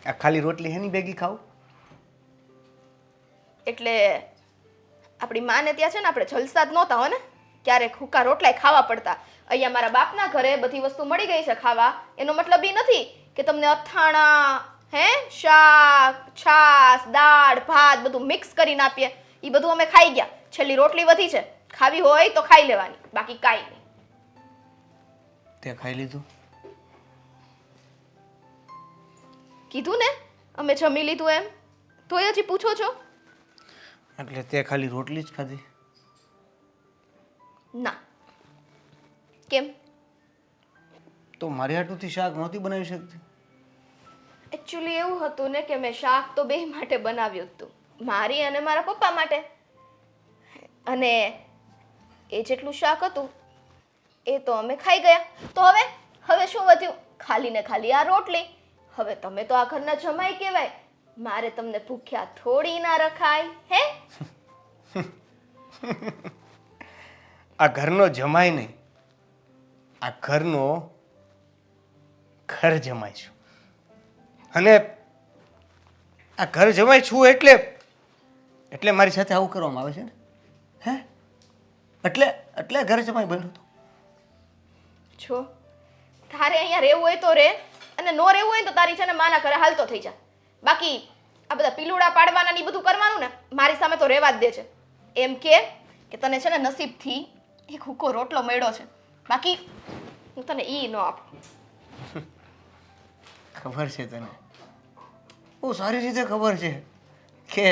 આ ખાલી રોટલી હેની ભેગી ખાવ? એટલે આપણી માને ત્યાં છે ને આપણે જલસા જ નહોતા હો ને, ક્યારેક હુકા રોટલાય ખાવા પડતા. અહીંયા મારા બાપના ઘરે બધી વસ્તુ મળી ગઈ છે ખાવા. એનો મતલબ એ નથી કે તમને અથાણા, શાક, છાશ, દાળ, ભાત બધું મિક્સ કરીને આપીએ. એ બધું અમે ખાઈ ગયા. છેલ્લી રોટલી વધી છે, ખાવી હોય તો ખાઈ લેવાની, બાકી કાંઈ નહીં. તે ખાઈ લીધું? કીધું ને અમે જમી લીધું એમ, તોય હજી પૂછો છો? એટલે તે ખાલી રોટલી જ ખાધી? ના. કેમ? તો મારી હાટુથી શાક નહોતી બનાવી શકતી? એકચ્યુઅલી એવું હતું ને કે મેં શાક તો બે માટે બનાવ્યું હતું, મારી અને મારા પપ્પા માટે. અને એ જેટલું શાક હતું એ તો અમે ખાઈ ગયા. તો હવે શું વધ્યું? ખાલી ને ખાલી આ રોટલી. હવે તમે તો આ ઘરના જમાઈ કહેવાય, મારે તમને ભૂખ્યા થોડી ના રખાય. હે, આ ઘરનો જમાઈ નહીં, આ ઘરનો ઘર જમાઈ છું. અને આ ઘર જમાઈ છું એટલે મારી સાથે આવું કરવામાં આવે છે ને? હે એટલે ઘર જમાઈ બન્યો તો. છો તારે અહીંયા રહેવું હોય તો રે, અને નો રહેવું હોય તો તારી છે ને માના ઘરે હાલતો થઈ જા. બાકી આ બધા પીલુડા પાડવાના ને ઈ બધું કરવાનું ને મારી સામે તો રહેવા જ દે છે. એમ કે તને છે ને નસીબથી એક હુક્કો રોટલો મળ્યો છે, બાકી હું તને ઈ ન આપું. ખબર છે તને, બહુ સારી રીતે ખબર છે કે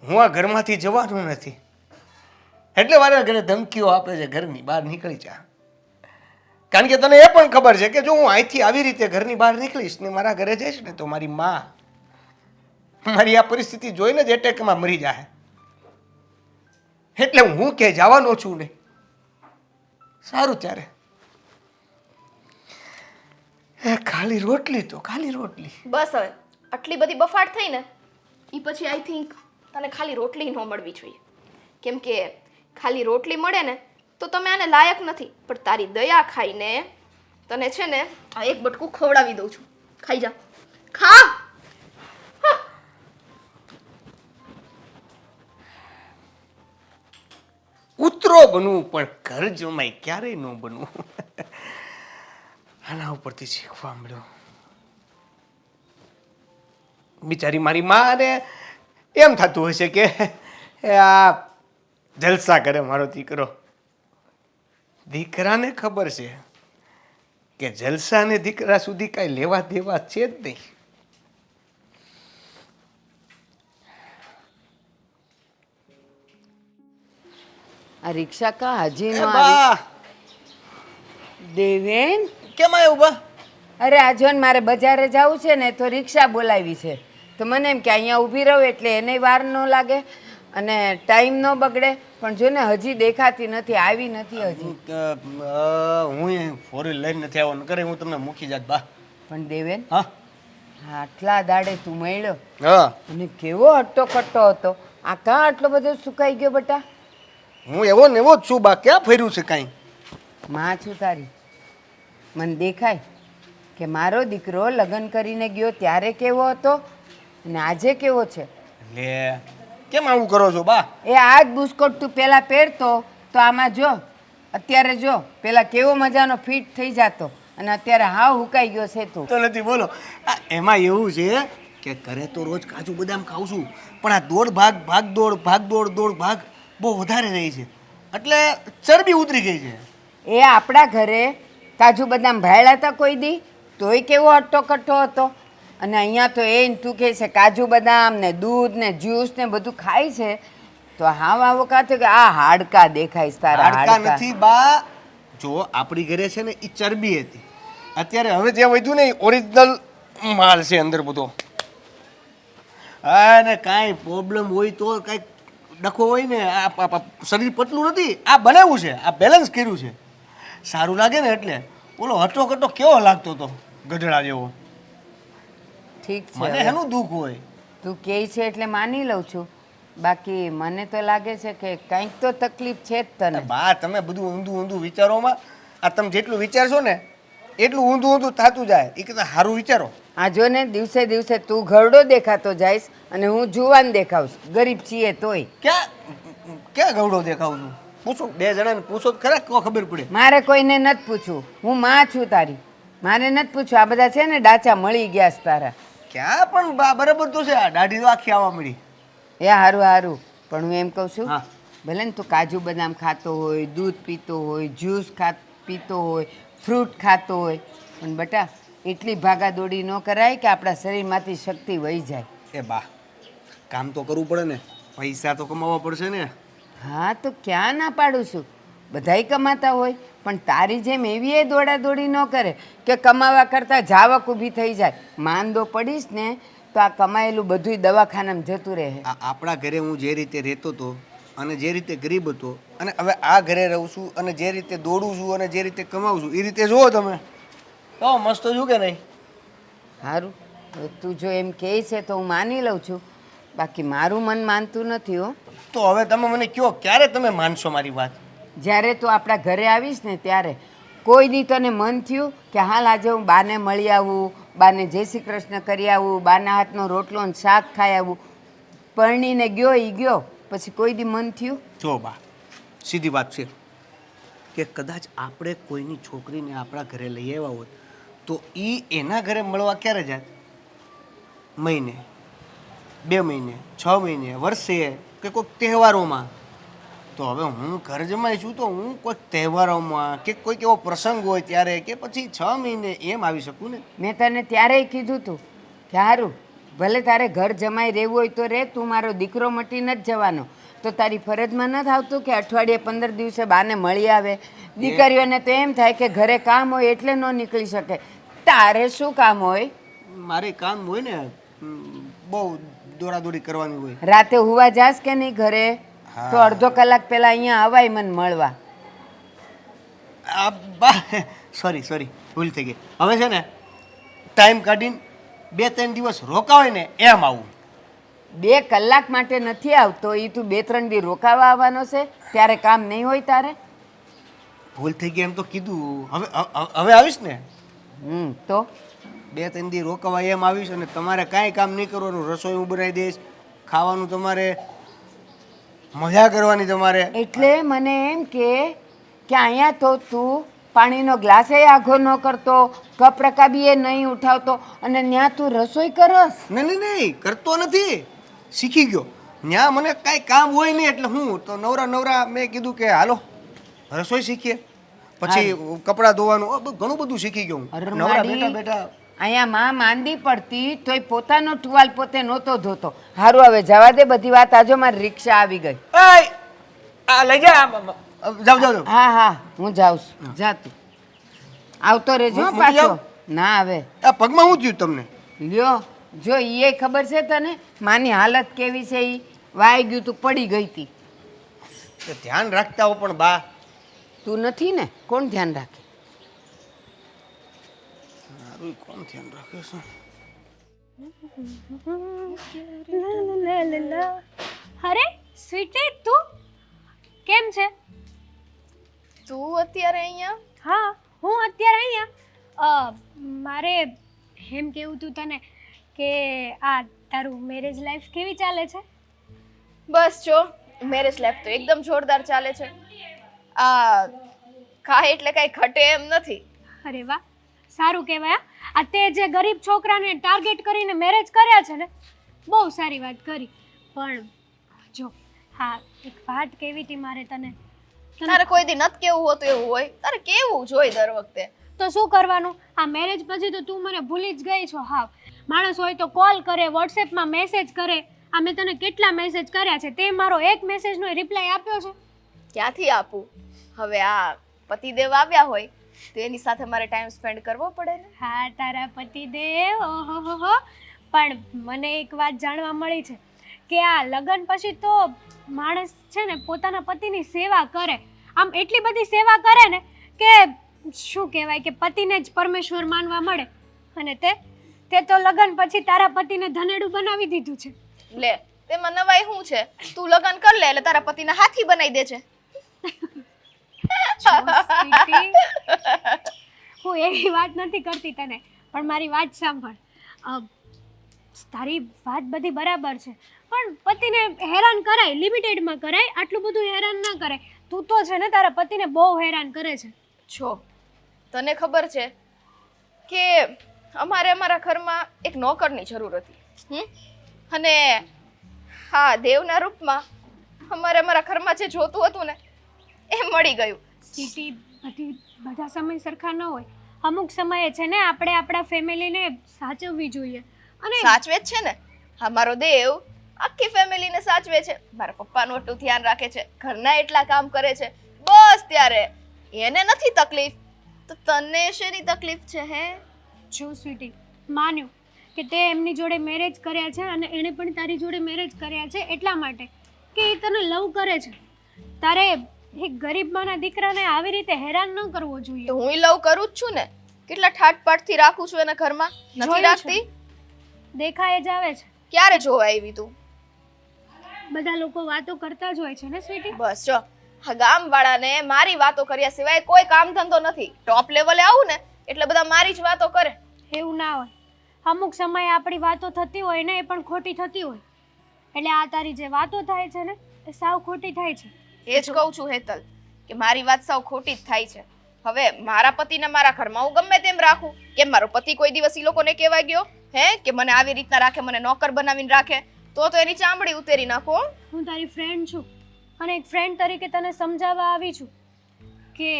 હું આ ઘરમાંથી જવાનું નથી, એટલે મારા ઘરે ધમકીઓ આપે છે ઘરની બહાર નીકળી જા. કારણ કે તને એ પણ ખબર છે કે જો હું અહીંથી આવી રીતે ઘરની બહાર નીકળીશ ને મારા ઘરે જઈશ ને તો મારી માં મારી આ પરિસ્થિતિ જોઈને જ એટેકમાં મરી જાય. એટલે હું કે જવાનો છું નહીં. સારું ત્યારે ખાલી રોટલી તો ખાલી રોટલી. બસ હવે આટલી બધી બફાટ થઈ ને એ પછી આઈ થિંક તને ખાલી રોટલી ન મળવી જોઈએ. કેમ કે ખાલી રોટલી મળે ને તો તમે આને લાયક નથી, પણ તારી દયા ખાઈને તને છે ને આ એક બટકું ખવડાવી દઉં છું. ખાઈ જા, ખા. ઉતરો બનવું પણ ઘર જમાઈ ક્યારેય ન બનવું. આના ઉપરથી શીખવા મળ્યું. બિચારી મારી માને એમ થતું હશે કે આ જલસા કરે મારો દીકરો. દીકરાને ખબર છે કે જલસા ને દીકરા સુધી કાંઈ લેવા દેવા છે જ નહીં. આ રિક્ષા કા હજી એ નો આવી? બા, દેવેન, કેમ આયા ઉભા? અરે આ જો ને મારે બજારે જવું છે ને તો રિક્ષા બોલાવી છે, તો મને એમ કે અહીંયા ઊભી રહું એટલે એને વાર ન લાગે અને ટાઈમ ન બગડે. પણ જો ને હજી દેખાતી નથી, આવી નથી હજી. હું ફોર વ્હીલ લઈને નથી આવવાનું કરે, હું તમને મૂકી જાત બા. પણ દેવેન, હા આટલા દાડે તું મળ્યો હા, અને કેવો હટ્ટો કટ્ટો હતો. આ કાં આટલો બધો સુકાઈ ગયો બટા? હું એવો ને એવો જ છું બા. ક્યાં ફર્યું છે કાંઈ? માં છું તારી, મને દેખાય કે મારો દીકરો લગ્ન કરીને ગયો ત્યારે કેવો હતો અને આજે કેવો છે. લે કેમ આવું કરો છો બા? એ આ જ બુસ્કોટ તું પહેલાં પહેરતો તો આમાં જો, અત્યારે જો, પહેલાં કેવો મજાનો ફિટ થઈ જતો અને અત્યારે હાવ હુકાઈ ગયો છે તું. તો નથી બોલો. એમાં એવું છે કે ઘરે તો રોજ કાજુ બદામ ખાઉં છું, પણ આ દોડ ભાગ દોડ ભાગ બહુ વધારે રહી છે, એટલે ચરબી ઉતરી ગઈ છે. એ આપણા ઘરે કાજુ બદામ ભાયડા હતા કોઈ દી, તોય કેવો અટ્ટો કટ્ટો હતો. અને અહીંયા તો એ તું કહે છે કાજુ બદામ ને દૂધ ને જ્યુસ ને બધું ખાય છે, તો હાવ આવો કાં કે આ હાડકા દેખાય છે તારા હાડકા હાડકા. નથી બા, જો આપણી ઘરે છે ને એ ચરબી હતી, અત્યારે હવે જે વધ્યું ને એ ઓરિજિનલ માલ છે અંદર બધો. અને કાંઈ પ્રોબ્લેમ હોય તો કાંઈક ડખો હોય ને, આ શરીર પતલું નથી, આ બનાવ્યું છે, આ બેલેન્સ કર્યું છે. સારું લાગે ને એટલે. ઓલો હટો કટો કેવો લાગતો હતો ગઢડા જેવો. ઠીક છે, મને હવે એનું દુઃખ હોય. તું કહે છે એટલે માની લઉં છું, બાકી મને તો લાગે છે કે કંઈક તો તકલીફ છે જ તને. બા તમે બધું ઊંધું વિચારોમાં, આ તમે જેટલું વિચારશો ને એટલું ઊંધું થતું જાય. એ કરતાં સારું વિચારો. આ જો ને દિવસે દિવસે તું ઘરડો દેખાતો જઈશ અને હું જુવાન દેખાવશ, ગરીબ છીએ તોય. ક્યાં ગવડો દેખાવું છું? પૂછો, બે જણાને પૂછો તો ખરા, કો ખબર પડે. મારે કોઈને નથી પૂછવું, હું માં છું તારી, મારે નથી પૂછવું. આ બધા છે ને ડાચા મળી ગયા છે તારા. ક્યાં પણ બા બરાબર તો છે, આ દાઢી તો આખી આવવા મળી. એ સારું સારું, પણ હું એમ કહું છું, હા. ભલે ને તું કાજુ બદામ ખાતો હોય, દૂધ પીતો હોય, જ્યુસ પીતો હોય, ફ્રૂટ ખાતો હોય, પણ બટા એટલી ભાગાદોડી ન કરાય કે આપણા શરીરમાંથી શક્તિ વહી જાય. એ બા કામ તો કરવું પડે ને, પૈસા તો કમાવવા પડશે ને. હા તો ક્યાં ના પાડું છું, બધાય કમાતા હોય, પણ તારી જેમ એવી એ દોડાદોડી ન કરે કે કમાવા કરતાં જાવક ઊભી થઈ જાય. માંદો પડીશ ને તો આ કમાયેલું બધુંય દવાખાનામાં જતું રહે. આપણા ઘરે હું જે રીતે રહેતો હતો અને જે રીતે ગરીબ હતો, અને હવે આ ઘરે રહું છું અને જે રીતે દોડું છું અને જે રીતે કમાવું છું, એ રીતે જુઓ તમે તો મસ્ત છું કે નહીં? સારું, હવે તું જો એમ કહે છે તો હું માની લઉં છું, બાકી મારું મન માનતું નથી હો. તો હવે તમે મને કહો, ક્યારે તમે માનશો મારી વાત? જ્યારે તું આપણા ઘરે આવીશ ને ત્યારે કોઈ દી તને મન થયું કે હાલ આજે હું બાને મળી આવું, બાને જય શ્રી કૃષ્ણ કરી આવું, બાના હાથનો રોટલો ને શાક ખાઈ આવું. પરણીને ગયો એ ગયો, પછી કોઈ દી મન થયું? જો બા, સીધી વાત છે કે કદાચ આપણે કોઈની છોકરીને આપણા ઘરે લઈ આવ્યા હોત તો એ એના ઘરે મળવા ક્યારે જાય? મહિને, 2 મહિને, 6 મહિને, વર્ષે કે કોઈક તહેવારોમાં. તો હવે હું ઘર જમાઈ છું તો હું કોઈક તહેવારોમાં કે કોઈક એવો પ્રસંગ હોય ત્યારે કે પછી 6 મહિને એમ આવી શકું ને. મેં તને ત્યારેય કીધું તું કે હારું ભલે તારે ઘર જમાઈ રહેવું હોય તો રે, તું મારો દીકરો મટી નથી જવાનો. તો તારી ફરજમાં નથી આવતું કે અઠવાડિયે 15 દિવસે બાને મળી આવે? દીકરીઓને તો એમ થાય કે ઘરે કામ હોય એટલે ન નીકળી શકે. તારે શું કામ હોય? મારે કામ હોય ને, બહુ દોડાદોડી કરવાની હોય. રાતે હુવા જાસ કે નહીં ઘરે? તો અડધો કલાક પહેલા અહીંયા અવાય મને મળવા. આ બા સોરી ભૂલ થઈ ગઈ. હવે છે ને ટાઈમ કાઢીને 2-3 દિવસ રોકાવાય ને એમ આવું. 2 કલાક માટે નથી આવતો, એ તું 2-3 દી રોકાવા આવવાનો છે? ત્યારે કામ નહીં હોય તારે? ભૂલ થઈ ગઈ એમ તો કીધું. હવે આવીશ ને તો 2-3 દી રોકાવા એમ આવીશ. અને તમારે કાંઈ કામ નહીં કરવાનું, રસોઈ હું બનાવી દઈશ, ખાવાનું તમારે, મજા કરવાની તમારે. એટલે મને એમ કે અહીંયા તો તું પાણીનો ગ્લાસે આઘો ન કરતો, કપ રકાબીએ નહીં ઉઠાવતો, અને ત્યાં તું રસોઈ કરસ? નહીં કરતો નથી, શીખી ગયો. ત્યાં મને કાંઈ કામ હોય નહીં એટલે હું તો નવરા મેં કીધું કે હાલો રસોઈ શીખીએ, પછી કપડાં ધોવાનું ઘણું બધું શીખી ગયો હું. નવરા બેઠા અહીંયા માં માંદી પડતી તોય પોતાનો ટુવાલ પોતે નહોતો ધોતો. હારું હવે જવા દે બધી વાત. આજો મારી રિક્ષા આવી ગઈ. લઈ જા, જાવ. હા હું જાઉં છું. જા તું આવતો રહેજો હો પાછો. ના હવે આ પગમાં શું થયું તમને? લ્યો જો એ ખબર છે તને માની હાલત કેવી છે? ઈ વાઈ ગયું તું, પડી ગઈ તી. ધ્યાન રાખતા હો પણ બા. તું નથી ને, કોણ ધ્યાન રાખે? કોણ ધ્યાન રાખે છે? અરે સ્વીટી, તું કેમ છે? તું અત્યારે અહીંયા? હા, હું અત્યારે અહીંયા. મારે એમ કેવું તું તને કે આ તારું મેરેજ લાઈફ કેવી ચાલે છે? બસ જો, મેરેજ લાઈફ તો એકદમ જોરદાર ચાલે છે. આ કાંઈ એટલે કાંઈ ઘટે એમ નથી. અરે વાહ, સારું કહેવાય. આ તે જે ગરીબ છોકરાને ટાર્ગેટ કરીને મેરેજ કર્યા છે ને, બહુ સારી વાત કરી. પણ જો હા, એક વાત કહેવી હતી મારે તને. તારે કોઈ દી નથી કેવું હોતું એવું હોય, તારે કેવું જોઈ દર વખતે. તો શું કરવાનું? આ મેરેજ પછી તો તું મને ભૂલી જ ગઈ છો. હા, માણસ હોય તો કોલ કરે, વોટ્સએપમાં મેસેજ કરે. આ મેં તને કેટલા મેસેજ કર્યા છે, તે મારો એક મેસેજનો રિપ્લાય આપ્યો છે? ક્યાંથી આપું? હવે આ પતિદેવ આવ્યા હોય તો એની સાથે મારે ટાઈમ સ્પેન્ડ કરવો પડે ને. હા, તારા પતિદેવ, ઓહો. પણ મને એક વાત જાણવા મળી છે કે આ લગ્ન પછી તો માણસ છે ને પોતાના પતિની સેવા કરે. આમ એટલી બધી સેવા કરે ને કે શું કહેવાય કે પતિને જ પરમેશ્વર માનવા મળે. અને તે તો લગ્ન પછી તારા પતિને ધનેડું બનાવી દીધું છે. લે, તેમાં નવાઈ શું છે? તું લગ્ન કર લે એટલે તારા પતિને હાથી બનાવી દે છે. હું એવી વાત નથી કરતી તને, પણ મારી વાત સાંભળ. તારી વાત બધી બરાબર છે, પણ પતિને હેરાન કરાય, લિમિટેડમાં કરાય, આટલું બધું હેરાન ના કરાય. તું તો છે ને તારા પતિને બહુ હેરાન કરે છે. જો તને ખબર છે કે અમારે અમારા ઘરમાં એક નોકરની જરૂર હતી, અને હા, દેવના રૂપમાં અમારે અમારા ઘરમાં જે જોતું હતું ને એ મળી ગયું. સીટી, બધા સમય સરખા ન હોય. અમુક સમયે છે ને આપણે આપણા ફેમિલીને સાચવવી જોઈએ. અને સાચવે જ છે ને. હા, મારો દેવ આખી ફેમિલીને સાચવે છે, મારા પપ્પાનું એટલું ધ્યાન રાખે છે, ઘરના એટલા કામ કરે છે. બસ ત્યારે એને નથી તકલીફ, તો તને શેની તકલીફ છે? હે જો સ્વીટી, માન્યું કે તે એમની જોડે મેરેજ કર્યા છે અને એણે પણ તારી જોડે મેરેજ કર્યા છે એટલા માટે કે એ તને લવ કરે છે. તારે એક ગરીબ માના દીકરાને આવી રીતે હેરાન ન કરવો જોઈએ. તો હું લવ કરું જ છું ને, કેટલા ઠાટપાટથી રાખું છું એના ઘરમાં. નથી રાખતી? દેખાય જ આવે છે. ક્યારે જોવા આવી તું? બધા લોકો વાતો કરતા જ હોય છે ને સ્વીટી. બસ જો, હા, ગામવાળાને મારી વાતો કર્યા સિવાય કોઈ કામ ધંધો નથી. ટોપ લેવલે આવું ને એટલે બધા મારી જ વાતો કરે. એવું ના હોય. અમુક સમયે આપણી વાતો થતી હોય ને એ પણ ખોટી થતી હોય. એટલે આ તારી જે વાતો થાય છે ને એ સાવ ખોટી થાય છે. એ જ કહું છું હેતલ કે મારી વાત સાવ ખોટી જ થાય છે. હવે મારા પતિને મારા ઘરમાં હું ગમે તેમ રાખું, કેમ મારો પતિ કોઈ દિવસ ઈ લોકોને કહેવાય ગયો કે મને આવી રીતના રાખે, મને નોકર બનાવીને રાખે? તો એની ચામડી ઉતેરી નાખો હો. હું તારી ફ્રેન્ડ છું અને એક ફ્રેન્ડ તરીકે તને સમજાવવા આવી છું કે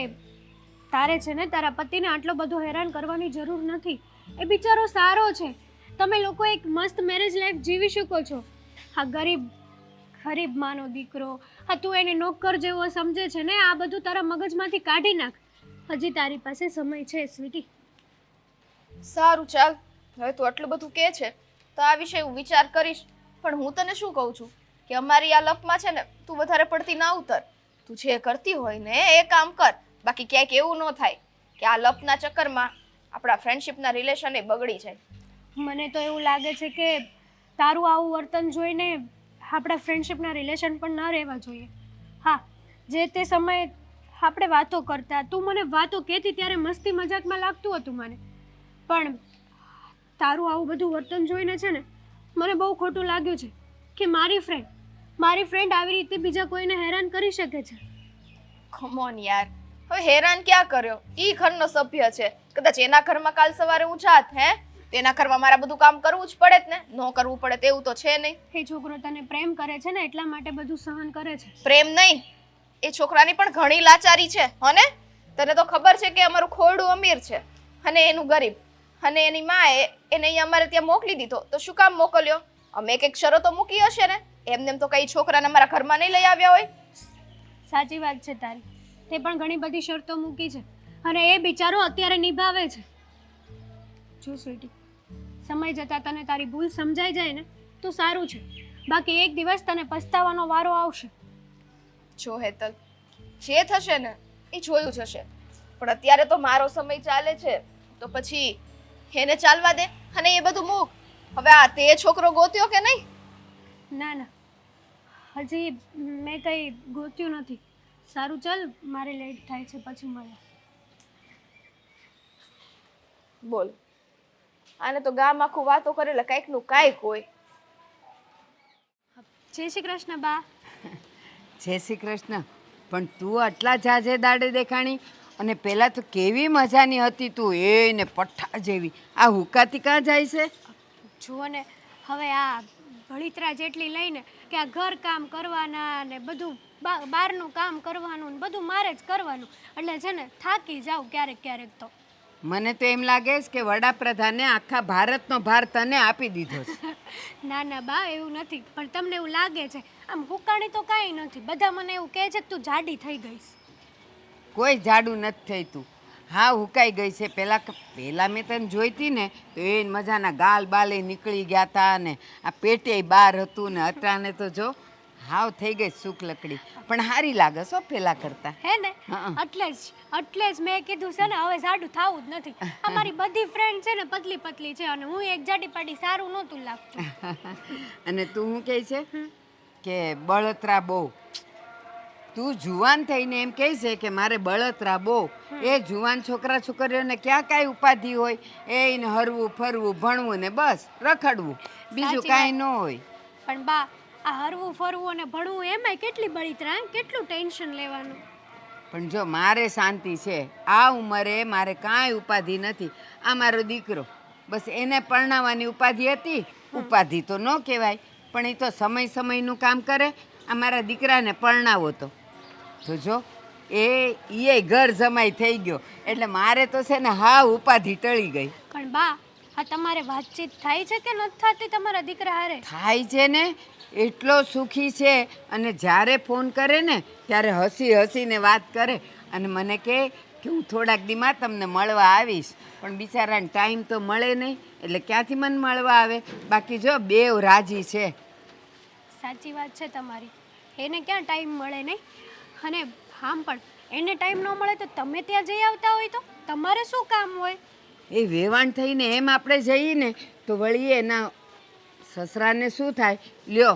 તારે છે ને તારા પતિને આટલો બધો હેરાન કરવાની જરૂર નથી. એ બિચારો સારો છે. તમે લોકો એક મસ્ત મેરેજ લાઈફ જીવી શકો છો. હા, ગરીબ માનો દીકરો, હા તું એને નોકર જેવો સમજે છે ને, આ બધું તારા મગજમાંથી કાઢી નાખ. હજી તારી પાસે સમય છે સ્વીટી. સારું ચાલ, હવે તું આટલું બધું કહે છે તો આ વિશે હું વિચાર કરીશ. પણ હું તને શું કહું છું કે અમારી આ લપમાં છે ને તું વધારે પડતી ના ઉતર. તું જે કરતી હોય ને એ કામ કર. બાકી ક્યાંક એવું ન થાય કે આ લપના ચક્કરમાં આપણા ફ્રેન્ડશિપના રિલેશન એ બગડી જાય. મને તો એવું લાગે છે કે તારું આવું વર્તન જોઈને આપણા ફ્રેન્ડશિપના રિલેશન પણ ન રહેવા જોઈએ. હા, જે તે સમયે આપણે વાતો કરતા, તું મને વાતો કહેતી ત્યારે મસ્તી મજાકમાં લાગતું હતું મને, પણ તારું આવું બધું વર્તન જોઈને છે ને મને બહુ ખોટું લાગ્યું છે કે મારી ફ્રેન્ડ આવી રીતે બીજા કોઈને હેરાન કરી શકે છે. કમ ઓન યાર, હવે હેરાન ક્યાં કર્યો? ઈ ઘરનો સભ્ય છે. કદાચ એના ઘરમાં કાલ સવારે હું જાત તેના ઘરમાં મારા બધું કામ કરવું જ પડે જ ને. ન કરવું પડે તેવું તો છે નહીં. એ છોકરો તને પ્રેમ કરે છે ને એટલા માટે બધું સહન કરે છે. પ્રેમ નહીં, એ છોકરાની પણ ઘણી લાચારી છે. હને તને તો ખબર છે કે અમારું ખોરડું અમીર છે અને એનું ગરીબ, અને એની માએ એને અહીંયા અમારે ત્યાં મોકલી દીધો. તો શું કામ મોકલ્યો? અમે એક શરતો મૂકી હશે ને, એમને તો કઈ છોકરાને અમારા ઘરમાં નહીં લઈ આવ્યા હોય. સાચી વાત છે તારી, તે પણ ઘણી બધી શરતો મૂકી છે અને એ બિચારો અત્યારે નિભાવે છે. જો સ્વીટી, સમય જતાં તને તારી ભૂલ સમજાઈ જાય ને તો સારું છે, બાકી એક દિવસ તને પસ્તાવાનો વારો આવશે. જો હેતલ, જે થશે ને એ જોયું જશે, પણ અત્યારે તો મારો સમય ચાલે છે તો પછી એને ચાલવા દે અને એ બધું મૂક. હવે આ તે છોકરો ગોત્યો કે નહીં? ના ના, હજી મેં કંઈ ગોત્યું નથી. સારું ચાલ, મારે લેટ થાય છે, પછી મળે. બોલ, આને તો ગામ આખું વાતો કરે એટલે કાંઈક નું કાંઈક હોય. જય શ્રી કૃષ્ણ બા. જય શ્રી કૃષ્ણ. પણ તું આટલા જાજે દાડે દેખાણી, અને પહેલાં તો કેવી મજાની હતી તું, એને પઠ્ઠા જેવી. આ હુકાતી કાં જાય છે? જુઓ ને, હવે આ ભળિતરા જેટલી લઈને કે આ ઘર કામ કરવાના ને બધું બહારનું કામ કરવાનું ને બધું મારે જ કરવાનું, એટલે છે ને થાકી જાઉં ક્યારેક ક્યારેક તો. મને તો એમ લાગે છે કે વડાપ્રધાને આખા ભારતનો ભાર તને આપી દીધો છે. ના ના બા, એવું નથી, પણ તમને એવું લાગે છે. આમ હુકાણી તો કાંઈ નથી. બધા મને એવું કહે છે કે તું જાડી થઈ ગઈશ. કોઈ જાડું નથી થઈ તું. હા, હુકાઈ ગઈ છે. પહેલાં મેં તને જોઈતી ને તો એ મજાના ગાલ બાલે નીકળી ગયા હતા ને આ પેટે બહાર હતું ને, અટાણે તો જો હાવ થઈ ગઈ સૂક લકડી. પણ સારી લાગે છો પહેલા કરતા. હે ને? એટલે જ મેં કીધું છે ને હવે જાડું થવું જ નથી. અમારી બધી ફ્રેન્ડ છે ને પતલી પતલી છે અને હું એક જાડી પાડી સારું નહોતું લાગતું. અને તું શું કહે છે કે બળતરા બહુ? તું જુવાન થઈને એમ કહે છે કે મારે બળતરા બહુ. એ જુવાન છોકરા છોકરીઓને ક્યાં કાંઈ ઉપાધિ હોય? એને હરવું ફરવું ભણવું ને બસ રખડવું, બીજું કાંઈ ન હોય. પણ બા, આ હરવું ફરવું અને ભણવું એમાંય કેટલી બળિતરા, કેટલું ટેન્શન લેવાનું. પણ જો મારે શાંતિ છે. આ ઉંમરે મારે કાંઈ ઉપાધિ નથી. આ મારો દીકરો, બસ એને પરણાવવાની ઉપાધિ હતી. ઉપાધિ તો ન કહેવાય, પણ એ તો સમયનું કામ કરે. આ મારા દીકરાને પરણાવો તો જો એ ઘર જમાઈ થઈ ગયો, એટલે મારે તો છે ને હા ઉપાધિ ટળી ગઈ. પણ બા, આ તમારે વાતચીત થાય છે કે નથી થતી તમારા દીકરા હારે? થાય છે ને, એટલો સુખી છે. અને જ્યારે ફોન કરે ને ત્યારે હસીને વાત કરે અને મને કહે કે હું થોડાક દીમાં તમને મળવા આવીશ. પણ બિચારાને ટાઈમ તો મળે નહીં, એટલે ક્યાંથી મને મળવા આવે? બાકી જો બેવ રાજી છે. સાચી વાત છે તમારી, એને ક્યાં ટાઈમ મળે નહીં. અને આમ પણ એને ટાઈમ ન મળે તો તમે ત્યાં જઈ આવતા હોય તો તમારે શું કામ હોય? એ વેવાણ થઈને એમ આપણે જઈએ ને તો વળી એના સસરાને શું થાય? લ્યો,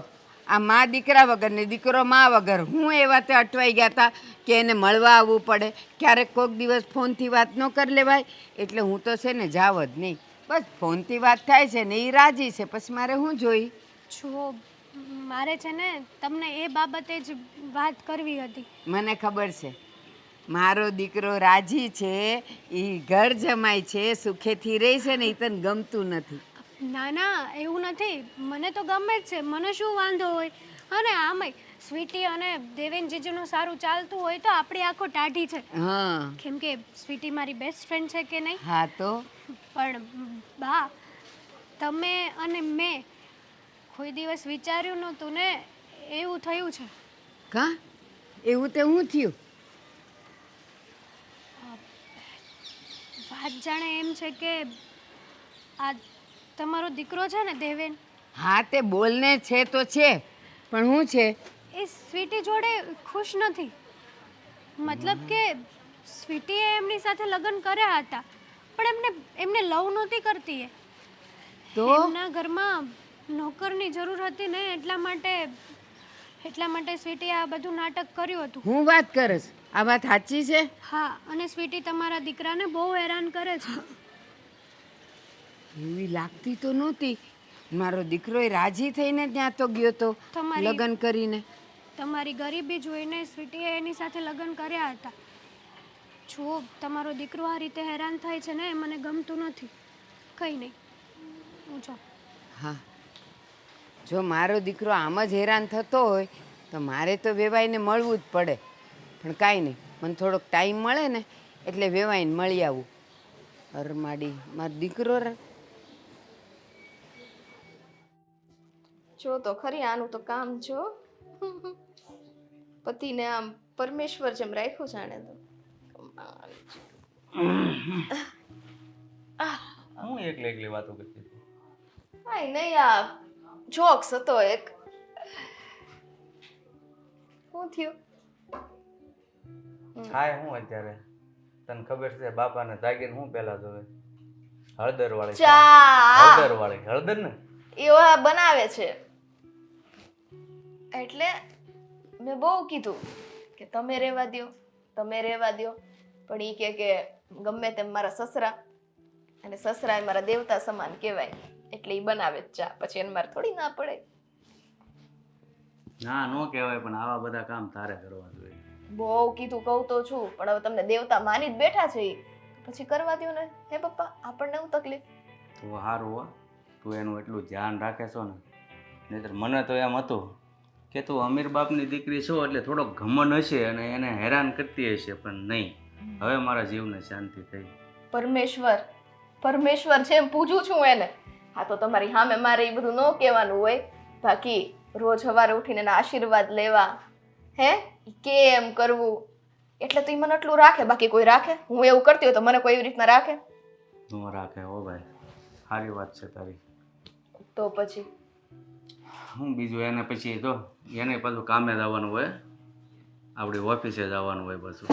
આ મા દીકરા વગર ને દીકરો મા વગર. હું એ વાતે અટવાઈ ગયા હતા કે એને મળવા આવવું પડે. ક્યારેક કોઈક દિવસ ફોનથી વાત ન કરી લેવાય, એટલે હું તો છે ને જાવ જ નહીં. બસ ફોનથી વાત થાય છે ને એ રાજી છે, પછી મારે શું જોઈ? જો મારે છે ને તમને એ બાબતે જ વાત કરવી હતી. મને ખબર છે મારો દીકરો રાજી છે, એ ઘર જમાય છે, સુખેથી રહે છે ને એ તને ગમતું નથી. ના ના એવું નથી, મને તો ગમે જ છે, મને શું વાંધો હોય. અને આમાંય સ્વીટી અને દેવેન જીજુનું સારું ચાલતું હોય તો આપણી આંખો ટાઢી છે. હા કેમ કે સ્વીટી મારી બેસ્ટ ફ્રેન્ડ છે કે નહીં. હા તો પણ બા, તમે અને મેં કોઈ દિવસ વિચાર્યું નહોતું ને એવું થયું છે. કા એવું તે શું થયું? વાત જાણે એમ છે કે આ તમારો દીકરો છે ને દેવેન, હા તે બોલને છે તો છે, પણ શું છે? એ સ્વીટી જોડે ખુશ નથી. મતલબ કે સ્વીટીએ એમની સાથે લગ્ન કર્યા હતા, પણ એમને લવ નહોતી કરતી એ. તો એમના ઘરમાં નોકરની જરૂર હતી ને એટલા માટે સ્વીટીએ આ બધું નાટક કર્યું હતું. હું વાત કરસ? આ વાત સાચી છે? હા, અને સ્વીટી તમારા દીકરાને બહુ હેરાન કરે છે. એવી લાગતી તો નહોતી. મારો દીકરો રાજી થઈને ત્યાં તો ગયો તો તમારી- લગ્ન કરીને. તમારી ગરીબી જોઈને સ્વીટીએ એની સાથે લગ્ન કર્યા હતા. જો તમારો દીકરો આ રીતે હેરાન થાય છે ને એ મને ગમતું નથી. કંઈ નહીં, હું જાઉં. હા, જો મારો દીકરો આમ જ હેરાન થતો હોય તો મારે તો વેવાઈને મળવું જ પડે. પણ કાંઈ નહીં, મને થોડોક ટાઈમ મળે ને એટલે વેવાઈને મળી આવું. અરમાડી મારો દીકરો જો તો ખરી આનું તો કામ જો. પતિને આમ પરમેશ્વર જેમ રાખ્યું છે આણે તો. હું એકલી વાતો કરતી હતી. આય નહીં, આ જોક્સ હતો એક. શું થયું? થાય હું અત્યારે તને ખબર છે બાપાને જાગીને હું પહેલા જોવે? હળદર વાળી ચા હળદર ને એવા બનાવે છે. એટલે મેં બહુ કીધું કે તમે રહેવા દ્યો, પણ ઈ કે ગમે તેમ મારા સસરા, અને સસરા એ મારા દેવતા સમાન કહેવાય, એટલે ઈ બનાવે જ ચા. પછી એને મારે થોડી ના પડે. ના નો કહેવાય, પણ આવા બધા કામ તારે કરવા જોઈએ. બહુ કીધું, કહું તો છું, પણ હવે તમને દેવતા માની જ બેઠા છે ઈ, પછી કરવા દ્યો ને. હે પપ્પા, આપણને હું તકલીફ? તો સારું હો, તું એનું એટલું ધ્યાન રાખે છો ને. નહીંતર મને તો એમ હતું કે તું અમીર બાપની દીકરી છો એટલે થોડોક ઘમંડ હશે અને એને હેરાન કરતી હશે, પણ નહીં. હવે મારા જીવને શાંતિ થઈ. પરમેશ્વર છે એમ પૂછું છું એને. હા તો તમારી સામે મારે એ બધું ન કહેવાનું હોય. બાકી રોજ સવારે ઉઠીને એના આશીર્વાદ લેવા, હે કેમ કરવું, એટલે તો ઈ મને એટલું રાખે. બાકી કોઈ રાખે? હું એવું કરતી હોય તો મને કોઈ એવી રીતના રાખે? ન રાખે હો ભાઈ, સારી વાત છે તારી. તો પછી હું બીજું એને પછી તો એને પાછું કામે જવાનું હોય, આપણી ઓફિસે જવાનું હોય પાછું.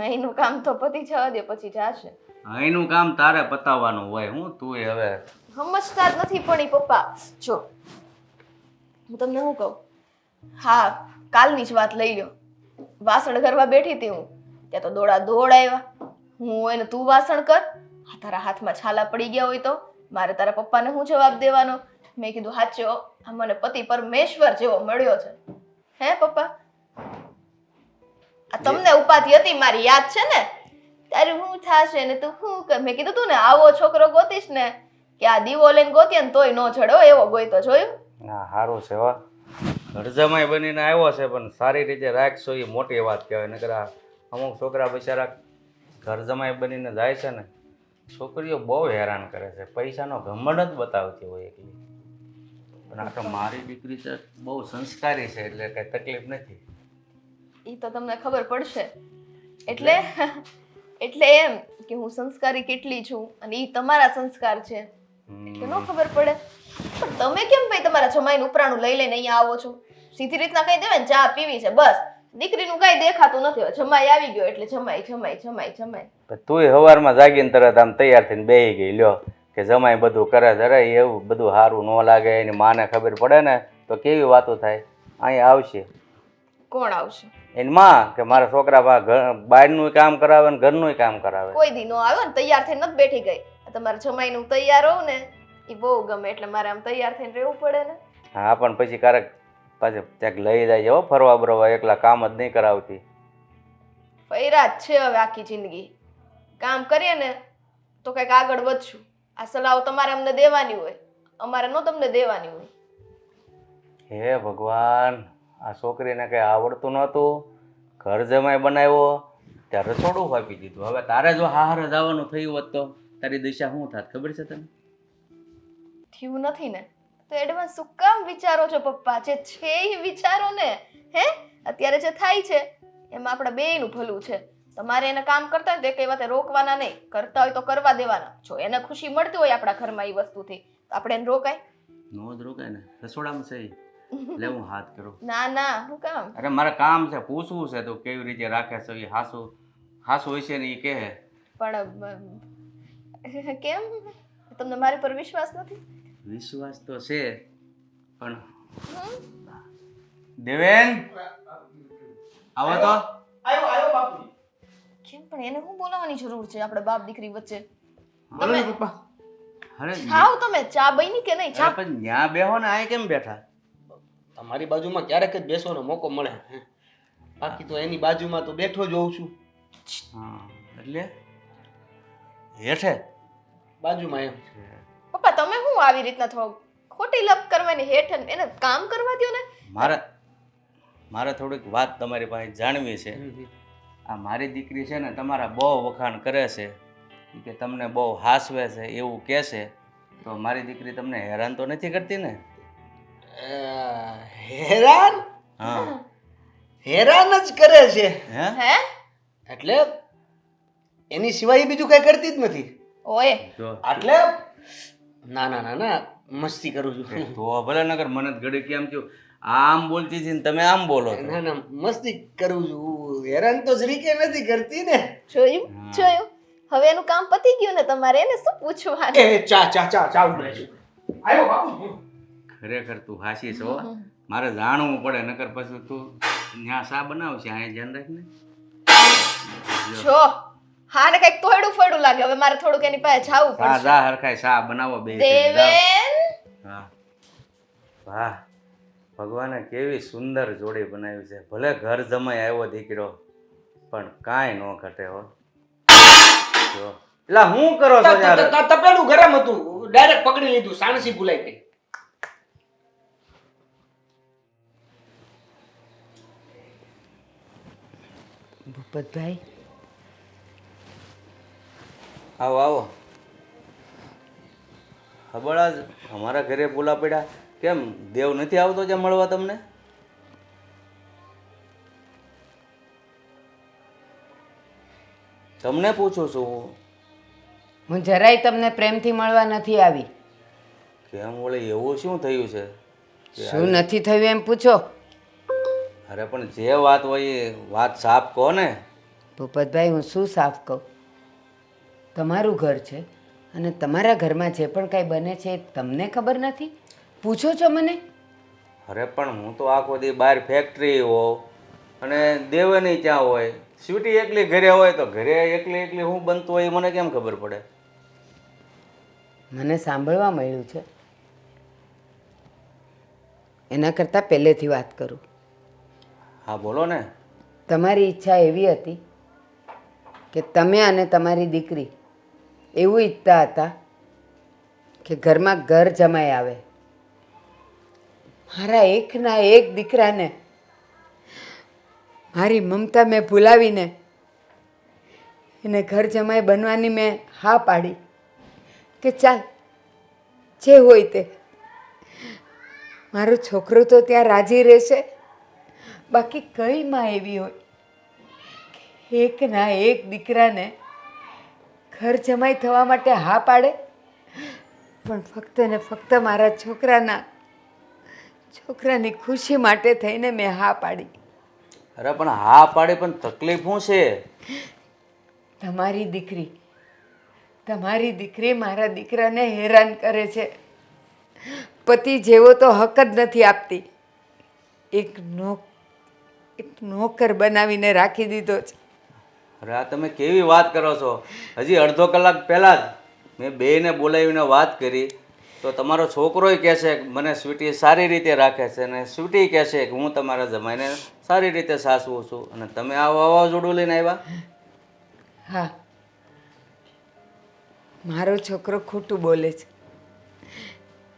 એનું કામ તો પતિ જવા દે, પછી જાશે. અહીંનું કામ તારે પતાવવાનું હોય. હું તું હવે સમજતા જ નથી. પણ ઈ પપ્પા જો હું તમને શું કહું, હા કાલની જ વાત લઈ લ્યો. વાસણ કરવા બેઠી હતી હું, ત્યાં તો દોડ આવ્યા. હું હોય ને તું વાસણ કર. તારા હાથમાં છાલા પડી ગયા હોય તો મારે તારા પપ્પાને શું જવાબ દેવાનો? મેં કીધું હાચો, આ મને પતિ પરમેશ્વર જેવો મળ્યો છે. હે પપ્પા, આ તમને ઉપાધિ હતી મારી, યાદ છે ને? તારે શું થાશે ને તું શું કર? મેં કીધું તું ને આવો છોકરો ગોતીશ ને કે આ દીવો લઈને ગોતીએ ને તોય નો જડો, એવો ગોઈતો જોયું? હા સારું છે હો, ઘરજમાઈ બનીને આવ્યો છે, પણ સારી રીતે રાખશો એ મોટી વાત કહેવાય. નકર આ અમુક છોકરા બિચારા ઘરજમાઈ બનીને જાય છે ને, છોકરીઓ બહુ હેરાન કરે છે, પૈસાનો ઘમંડ જ બતાવતી હોય એકલી. પણ આ તો મારી દીકરી છે, બહુ સંસ્કારી છે, એટલે કઈ તકલીફ નથી. ઈ તો તમને ખબર પડશે. એટલે એમ કે હું સંસ્કારી કેટલી છું અને ઈ તમારા સંસ્કાર છે એટલે નો ખબર પડે. પણ તમે કેમ ભાઈ તમારા જમાઈનું ઉપરાણું લઈ લઈને અહીંયા આવો છો? સીધી રીતના કહી દેવાય ને ચા પીવી છે બસ. દીકરીનું કઈ દેખાતું નથી. જમાઈ આવી ગયો એટલે જમાઈ. તુંય સવારમાં જાગીને તરત આમ તૈયાર થઈને બેસી ગઈ લ્યો કે જમાઈ બધું કરે. જરા એવું બધું સારું ન લાગે. એની માને ખબર પડે ને તો કેવી વાતો થાય. અહીંયા આવશે. કોણ આવશે? એની માં કે મારા છોકરા બહારનું કામ કરાવે ને ઘરનું કામ કરાવે. કોઈ દી નો આવ્યો ને તૈયાર થઈને નથી બેઠી ગઈ. આ તમારા જમાઈનું તૈયાર હોઉં ને એ બહુ ગમે, એટલે મારે આમ તૈયાર થઈને રહેવું પડે ને. હા પણ પછી ક્યારેક પાછું ક્યાંક લઈ જાય હો ફરવા બરવા, એકલા કામ જ નહીં કરાવતી. ફૈરા જ છે હવે આખી જિંદગી. કામ કરીએ ને તો કંઈક આગળ વધશું. આ સલાહ તમારે અમને દેવાની હોય, અમારે ન તમને દેવાની હોય. હે ભગવાન, આ છોકરીને કંઈ આવડતું નહોતું, ઘર જમાઈ બનાવ્યો ત્યાં રસોડું ફાપી દીધું. હવે તારે જો હારે જવાનું થયું હોત તો તારી દિશા શું થાત ખબર છે તને? થયું નથી ને તો એડવાન્સ શું કામ વિચારો છો પપ્પા? જે છે એ વિચારો ને. હે અત્યારે જે થાય છે એમાં આપણા બેયનું ભલું છે. તમારે એને કામ કરતા હોય તો કઈ વાતે રોકવાના નહીં, કરતા હોય તો કરવા દેવાના. જો એને ખુશી મળતી હોય આપણા ઘરમાં એ વસ્તુથી તો આપણે એને રોકાય? નો જ રોકાય ને, રસોડામાં છે એટલે હું હાથ કરું. ના ના, શું કામ? અરે મારે કામ છે, પૂછવું છે તો કેવી રીતે રાખે છે એ હાસુ હાસુ હોય છે ને એ કહે. પણ કેમ તમને મારી પર વિશ્વાસ નથી? વિશ્વાસ તો છે પણ દેવેન આવો તો. કેમ પણ એને શું બોલાવવાની જરૂર છે આપણે બાપ દીકરી વચ્ચે? બોલો ને પપ્પા. અરે ખાવ તમે ચા બની કે નહીં? ચા પણ ત્યાં બેહો ને, આ કેમ બેઠા? તમારી બાજુમાં ક્યારેક જ બેસવાનો મોકો મળે, બાકી તો એની બાજુમાં તો બેઠો જ હોઉં છું. હા એટલે હેઠે બાજુમાં એમ. પપ્પા તમે શું આવી રીતના થવા ખોટી લપ કરવાની? હેઠ એને કામ કરવા દો ને. મારે થોડીક વાત તમારી પાસે જાણવી છે. આ મારી દીકરી છે ને તમારા બહુ વખાણ કરે છે કે તમને બહુ હાસવે છે એવું કહે છે, તો મારી દીકરી તમને હેરાન તો નથી કરતી ને? હેરાન? હા હેરાન જ કરે છે. હે હે એટલે એની સિવાય બીજું કઈ કરતી જ નથી. ઓય જો એટલે ના ના ના ના, મસ્તી કરું છું. તો ભલે નગર મને જ ઘડી કેમ થયું, આમ બોલતી હતી ને તમે આમ બોલો છો. ના ના, મસ્તી કરું છું. હેરાન તો જરીકે નથી કરતી ને. જોયું હવે એનું કામ પતી ગયું ને, તમારે એને શું પૂછવાનું? એ ચા ચા ચા ચા ઉભરે છું. આયો બાપુ. ખરેખર તું હાસી છો. મારે જાણવું પડે નકર પછી તું ત્યાં શા બનાવશે, અહીંયા ધ્યાન રાખને. જો હા ને કઈક તોડું ફોડું લાગે. હવે મારે થોડુંક એની પાસે જાવું શા પડશે. જા હરખાય શા બનાવો બે. દેવેન હા વાહ, ભગવાને કેવી સુંદર જોડી બનાવી છે. ભલે ઘર જમાઈ આવ્યો દીકરો પણ કાંઈ ન ઘટે હો. જો એટલે હું કરો છો યાર? તપેલું ગરમ હતું, ડાયરેક્ટ પકડી લીધું, સાણસી ભૂલાઈ ગઈ. ભૂપતભાઈ, આવો આવો. હબળા જ અમારા ઘરે બોલા પડ્યા. કેમ દેવ નથી આવતો ત્યાં મળવા તમને? તમને પૂછું છું. હું જરાય તમને પ્રેમથી મળવા નથી આવી. કેમ વળે એવું શું થયું છે? શું નથી થયું એમ પૂછો. અરે પણ જે વાત હોય એ વાત સાફ કહો ને. ભૂપતભાઈ, હું શું સાફ કહું? તમારું ઘર છે અને તમારા ઘરમાં જે પણ કાંઈ બને છે એ તમને ખબર નથી? પૂછો છો મને? અરે પણ હું તો આખો દી બહાર ફેક્ટરી હોઉં અને દેવે નહીં ત્યાં હોય. સ્વીટી એકલી ઘરે હોય તો ઘરે એકલી એકલી હું બનતું હોય એ મને કેમ ખબર પડે? મને સાંભળવા મળ્યું છે. એના કરતાં પહેલેથી વાત કરું. હા બોલો ને. તમારી ઈચ્છા એવી હતી કે તમે અને તમારી દીકરી એવું ઈચ્છતા હતા કે ઘરમાં ઘર જમાઈ આવે. મારા એકના એક દીકરાને મારી મમતા મેં ભૂલાવીને એને ઘર જમાઈ બનવાની મેં હા પાડી કે ચાલ જે હોય તે. મારો છોકરો તો ત્યાં રાજી રહેશે. બાકી કઈ માં એવી હોય કે એકના એક દીકરાને ઘર જમાઈ થવા માટે હા પાડે, પણ ફક્ત ને ફક્ત મારા છોકરાની ખુશી માટે થઈને મેં હા પાડી. અરે પણ હા પાડી પણ તકલીફ શું છે? તમારી દીકરી મારા દીકરાને હેરાન કરે છે. પતિ જેવો તો હક જ નથી આપતી. એક નોકર બનાવીને રાખી દીધો છે. અરે આ તમે કેવી વાત કરો છો? હજી અડધો કલાક પહેલા જ મેં બેયને બોલાવીને વાત કરી તો તમારો છોકરોય કહે છે કે મને સ્વીટી સારી રીતે રાખે છે અને સ્વીટી કહે છે કે હું તમારા જમાઈને સારી રીતે સાચવું છું અને તમે આ વાવાઝોડું લઈને આવ્યા. હા, મારો છોકરો ખોટું બોલે છે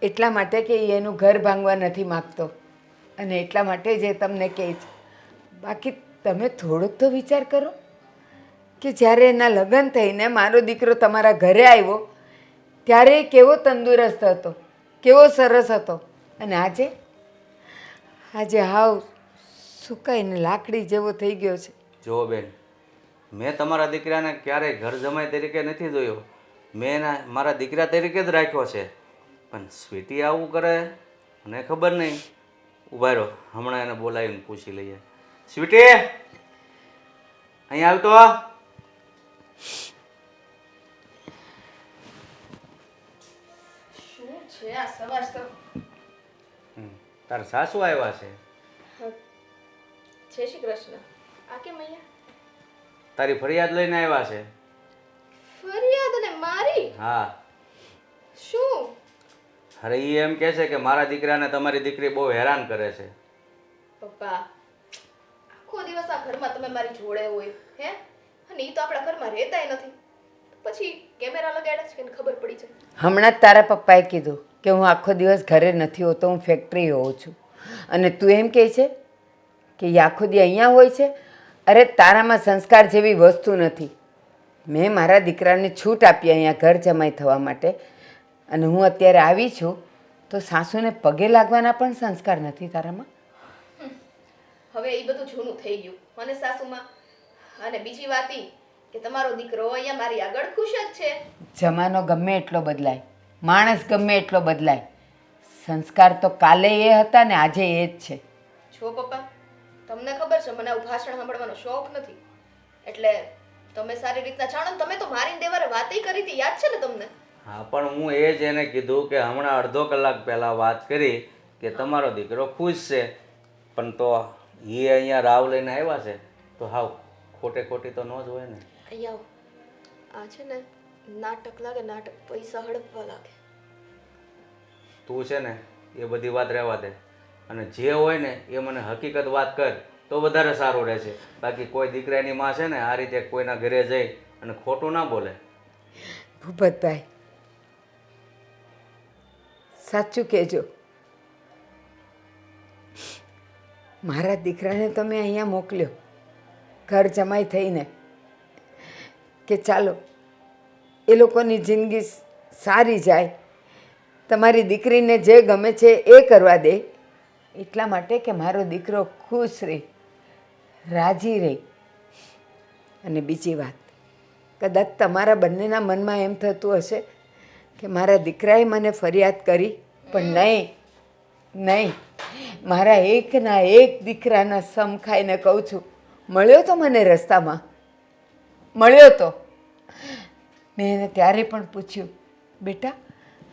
એટલા માટે કે એ એનું ઘર ભાંગવા નથી માગતો અને એટલા માટે જ એ તમને કહે છે. બાકી તમે થોડોક તો વિચાર કરો કે જ્યારે એના લગ્ન થઈને મારો દીકરો તમારા ઘરે આવ્યો ત્યારે એ કેવો તંદુરસ્ત હતો, કેવો સરસ હતો, અને આજે આજે હાવ સુકાઈને લાકડી જેવો થઈ ગયો છે. જો બેન, મેં તમારા દીકરાને ક્યારેય ઘર જમાઈ તરીકે નથી જોયો. મેં એના મારા દીકરા તરીકે જ રાખ્યો છે. પણ સ્વીટી આવું કરે મને ખબર નહીં. ઊભા રહો, હમણાં એને બોલાવીને પૂછી લઈએ. સ્વીટી, અહીં આવતો. શું છે આ સવાર તો? તારા સાસુ આવ્યા છે. જય શ્રી કૃષ્ણ. આ કેમ અહીંયા? તારી ફરિયાદ લઈને આવ્યા છે. ફરિયાદ અને મારી? હા. શું? અરે એ એમ કહે છે કે મારા દીકરાને તમારી દીકરી બહુ હેરાન કરે છે. પપ્પા, આખો દિવસ આ ઘરમાં તમે મારી જોડે હોય હે, અને ઈ તો આપણા ઘરમાં રહેતાય નથી. પછી કેમેરા લગાડ્યા છે કે એને ખબર પડી જાય. હમણાં જ તારા પપ્પાએ કીધું કે હું આખો દિવસ ઘરે નથી હોતો, હું ફેક્ટરી હોઉં છું, અને તું એમ કહે છે કે એ આખો દી અહીંયા હોય છે. અરે તારામાં સંસ્કાર જેવી વસ્તુ નથી. મેં મારા દીકરાને છૂટ આપી અહીંયા ઘર જમાઈ થવા માટે, અને હું અત્યારે આવી છું તો સાસુને પગે લાગવાના પણ સંસ્કાર નથી તારામાં. હવે એ બધું જૂનું થઈ ગયું મને સાસુમાં. અને બીજી વાત ઈ કે તમારો દીકરો અહીંયા મારી આગળ ખુશ જ છે. જમાનો ગમે એટલો બદલાય, માણસ ગમે એટલો બદલાય, સંસ્કાર તો કાલે એ હતા ને આજે એ જ છે. જો પપ્પા, તમને ખબર છે મને આવું ભાષણ સાંભળવાનો શોખ નથી, એટલે તમે સારી રીતના જાણો ને. તમે તો મારી દેવારે વાતય કરી હતી, યાદ છે ને તમને? હા, પણ હું એ જ એને કીધું કે હમણાં અડધો કલાક પહેલાં વાત કરી કે તમારો દીકરો ખુશ છે, પણ તો એ અહીંયા રાવ લઈને આવ્યા છે તો હાવ ખોટે ખોટી તો ન જ હોય ને. અહીંયા આવો. આ છે ને નાટક લાગે, નાટક. પૈસા હડપવા લાગે. તું છે ને એ બધી વાત રહેવા દે, અને જે હોય ને એ મને હકીકત વાત કર તો વધારે સારું રહેશે. બાકી કોઈ દીકરાની માં છે ને આ રીતે કોઈના ઘરે જઈ અને ખોટું ના બોલે. ભૂપતભાઈ, સાચું કહેજો, મારા દીકરાને તમે અહીંયા મોકલ્યો ઘર જમાઈ થઈને કે ચાલો એ લોકોની જિંદગી સારી જાય, તમારી દીકરીને જે ગમે છે એ કરવા દે, એટલા માટે કે મારો દીકરો ખુશ રહે, રાજી રહે. અને બીજી વાત, કદાચ તમારા બંનેના મનમાં એમ થતું હશે કે મારા દીકરાએ મને ફરિયાદ કરી, પણ નહીં નહીં, મારા એકના એક દીકરાના સમ ખાઈને કહું છું. મળ્યો તો મને રસ્તામાં, મળ્યો તો. મેં એને ત્યારે પણ પૂછ્યું, બેટા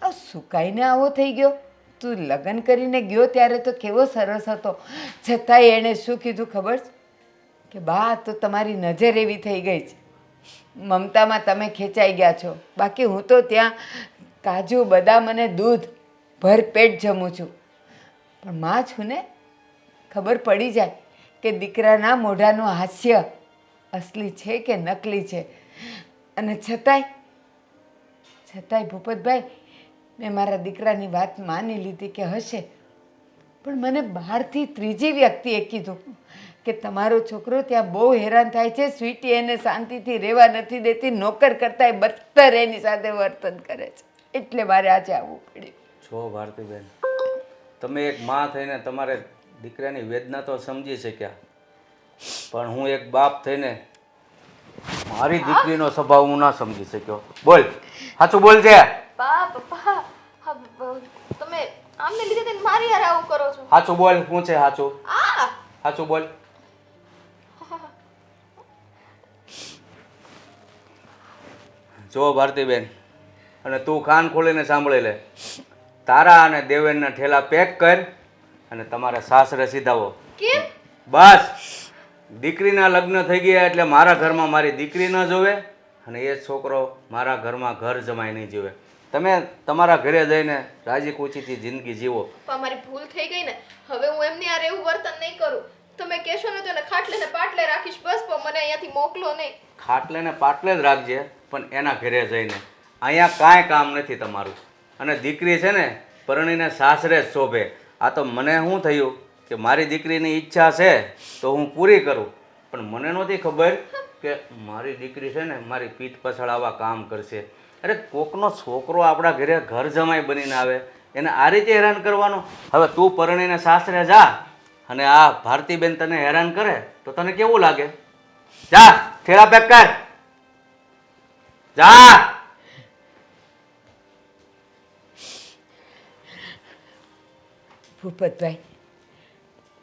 આ સુકાઈને આવો થઈ ગયો? તું લગ્ન કરીને ગયો ત્યારે તો કેવો સરસ હતો. છતાંય એણે શું કીધું ખબર છે? કે બા તો તમારી નજર એવી થઈ ગઈ છે, મમતામાં તમે ખેંચાઈ ગયા છો. બાકી હું તો ત્યાં કાજુ બદામ અને દૂધ ભરપેટ જમું છું. પણ માં છું ને, ખબર પડી જાય કે દીકરાના મોઢાનું હાસ્ય અસલી છે કે નકલી છે. અને છતાંય ભૂપતભાઈ, મેં મારા દીકરાની વાત માની લીધી કે હશે, પણ મને બહારથી ત્રીજી વ્યક્તિએ કીધું કે તમારો છોકરો ત્યાં બહુ હેરાન થાય છે, સ્વીટી એને શાંતિથી રહેવા નથી દેતી, નોકર કરતાંય બદતર એની સાથે વર્તન કરે છે, એટલે મારે આજે આવવું પડ્યું. જો ભારતીબેન, તમે એક માં થઈને તમારે દીકરાની વેદના તો સમજી શક્યા, પણ હું એક બાપ થઈને મારી દીકરીનો સ્વભાવ હું ના સમજી શક્યો. બોલ, સાચું બોલ છે. પપ્પા, તમે આમને લીધે તેને મારી હારે આવું કરો છો. સાચું બોલ, શું છે સાચું? આ સાચું બોલ. જો ભારતીબેન, અને તું કાન ખોલીને સાંભળી લે. તારા અને દેવેનના ઠેલા પેક કર અને તમારા સાસરે સીધાવો. કેમ? બસ, દીકરીના લગ્ન થઈ ગયા એટલે મારા ઘરમાં મારી દીકરી ન જોવે અને એ છોકરો મારા ઘરમાં ઘર જમાઈ નહીં જીવે. તમે તમારા ઘરે જઈને રાજી ખુશીથી જિંદગી જીવો. પપ્પા મારી ભૂલ થઈ ગઈ ને, હવે હું એમની હારે એવું વર્તન નહીં કરું. તમે કહેશો ને તો એને ખાટલે ને પાટલે રાખીશ બસ, પણ મને અહીંયાથી મોકલો નહીં. ખાટલે ને પાટલે જ રાખજે, પણ એના ઘરે જઈને. અહીંયા કાંઈ કામ નથી તમારું. અને દીકરી છે ને પરણીને સાસરે જ શોભે. આ તો મને શું થયું કે મારી દીકરીની ઈચ્છા છે તો હું પૂરી કરું, પણ મને નહોતી ખબર કે મારી દીકરી છે ને મારી પીઠ પાછળ આવા કામ કરશે. અરે કોકનો છોકરો આપણા ઘરે ઘર જમાઈ બનીને આવે, એને આ રીતે હેરાન કરવાનો? હવે તું પરણીને સાસરે જા અને આ ભારતીબેન તને હેરાન કરે તો તને કેવું લાગે? જા થેલા પેક કર, જા. ભૂપતભાઈ,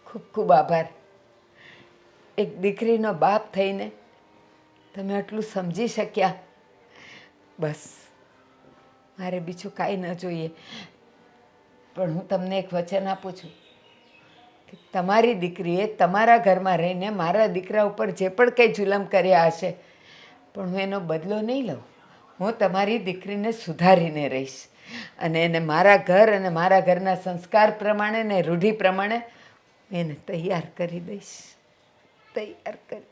ખૂબ ખૂબ આભાર. એક દીકરીનો બાપ થઈને તમે આટલું સમજી શક્યા. બસ મારે બીજું કાંઈ ન જોઈએ. પણ હું તમને એક વચન આપું છું કે તમારી દીકરીએ તમારા ઘરમાં રહીને મારા દીકરા ઉપર જે પણ કંઈ જુલમ કર્યા હશે, પણ હું એનો બદલો નહીં લઉં. હું તમારી દીકરીને સુધારીને રહીશ અને એને મારા ઘર અને મારા ઘરના સંસ્કાર પ્રમાણે ને રૂઢિ પ્રમાણે એને તૈયાર કરી દઈશ. તૈયાર કરી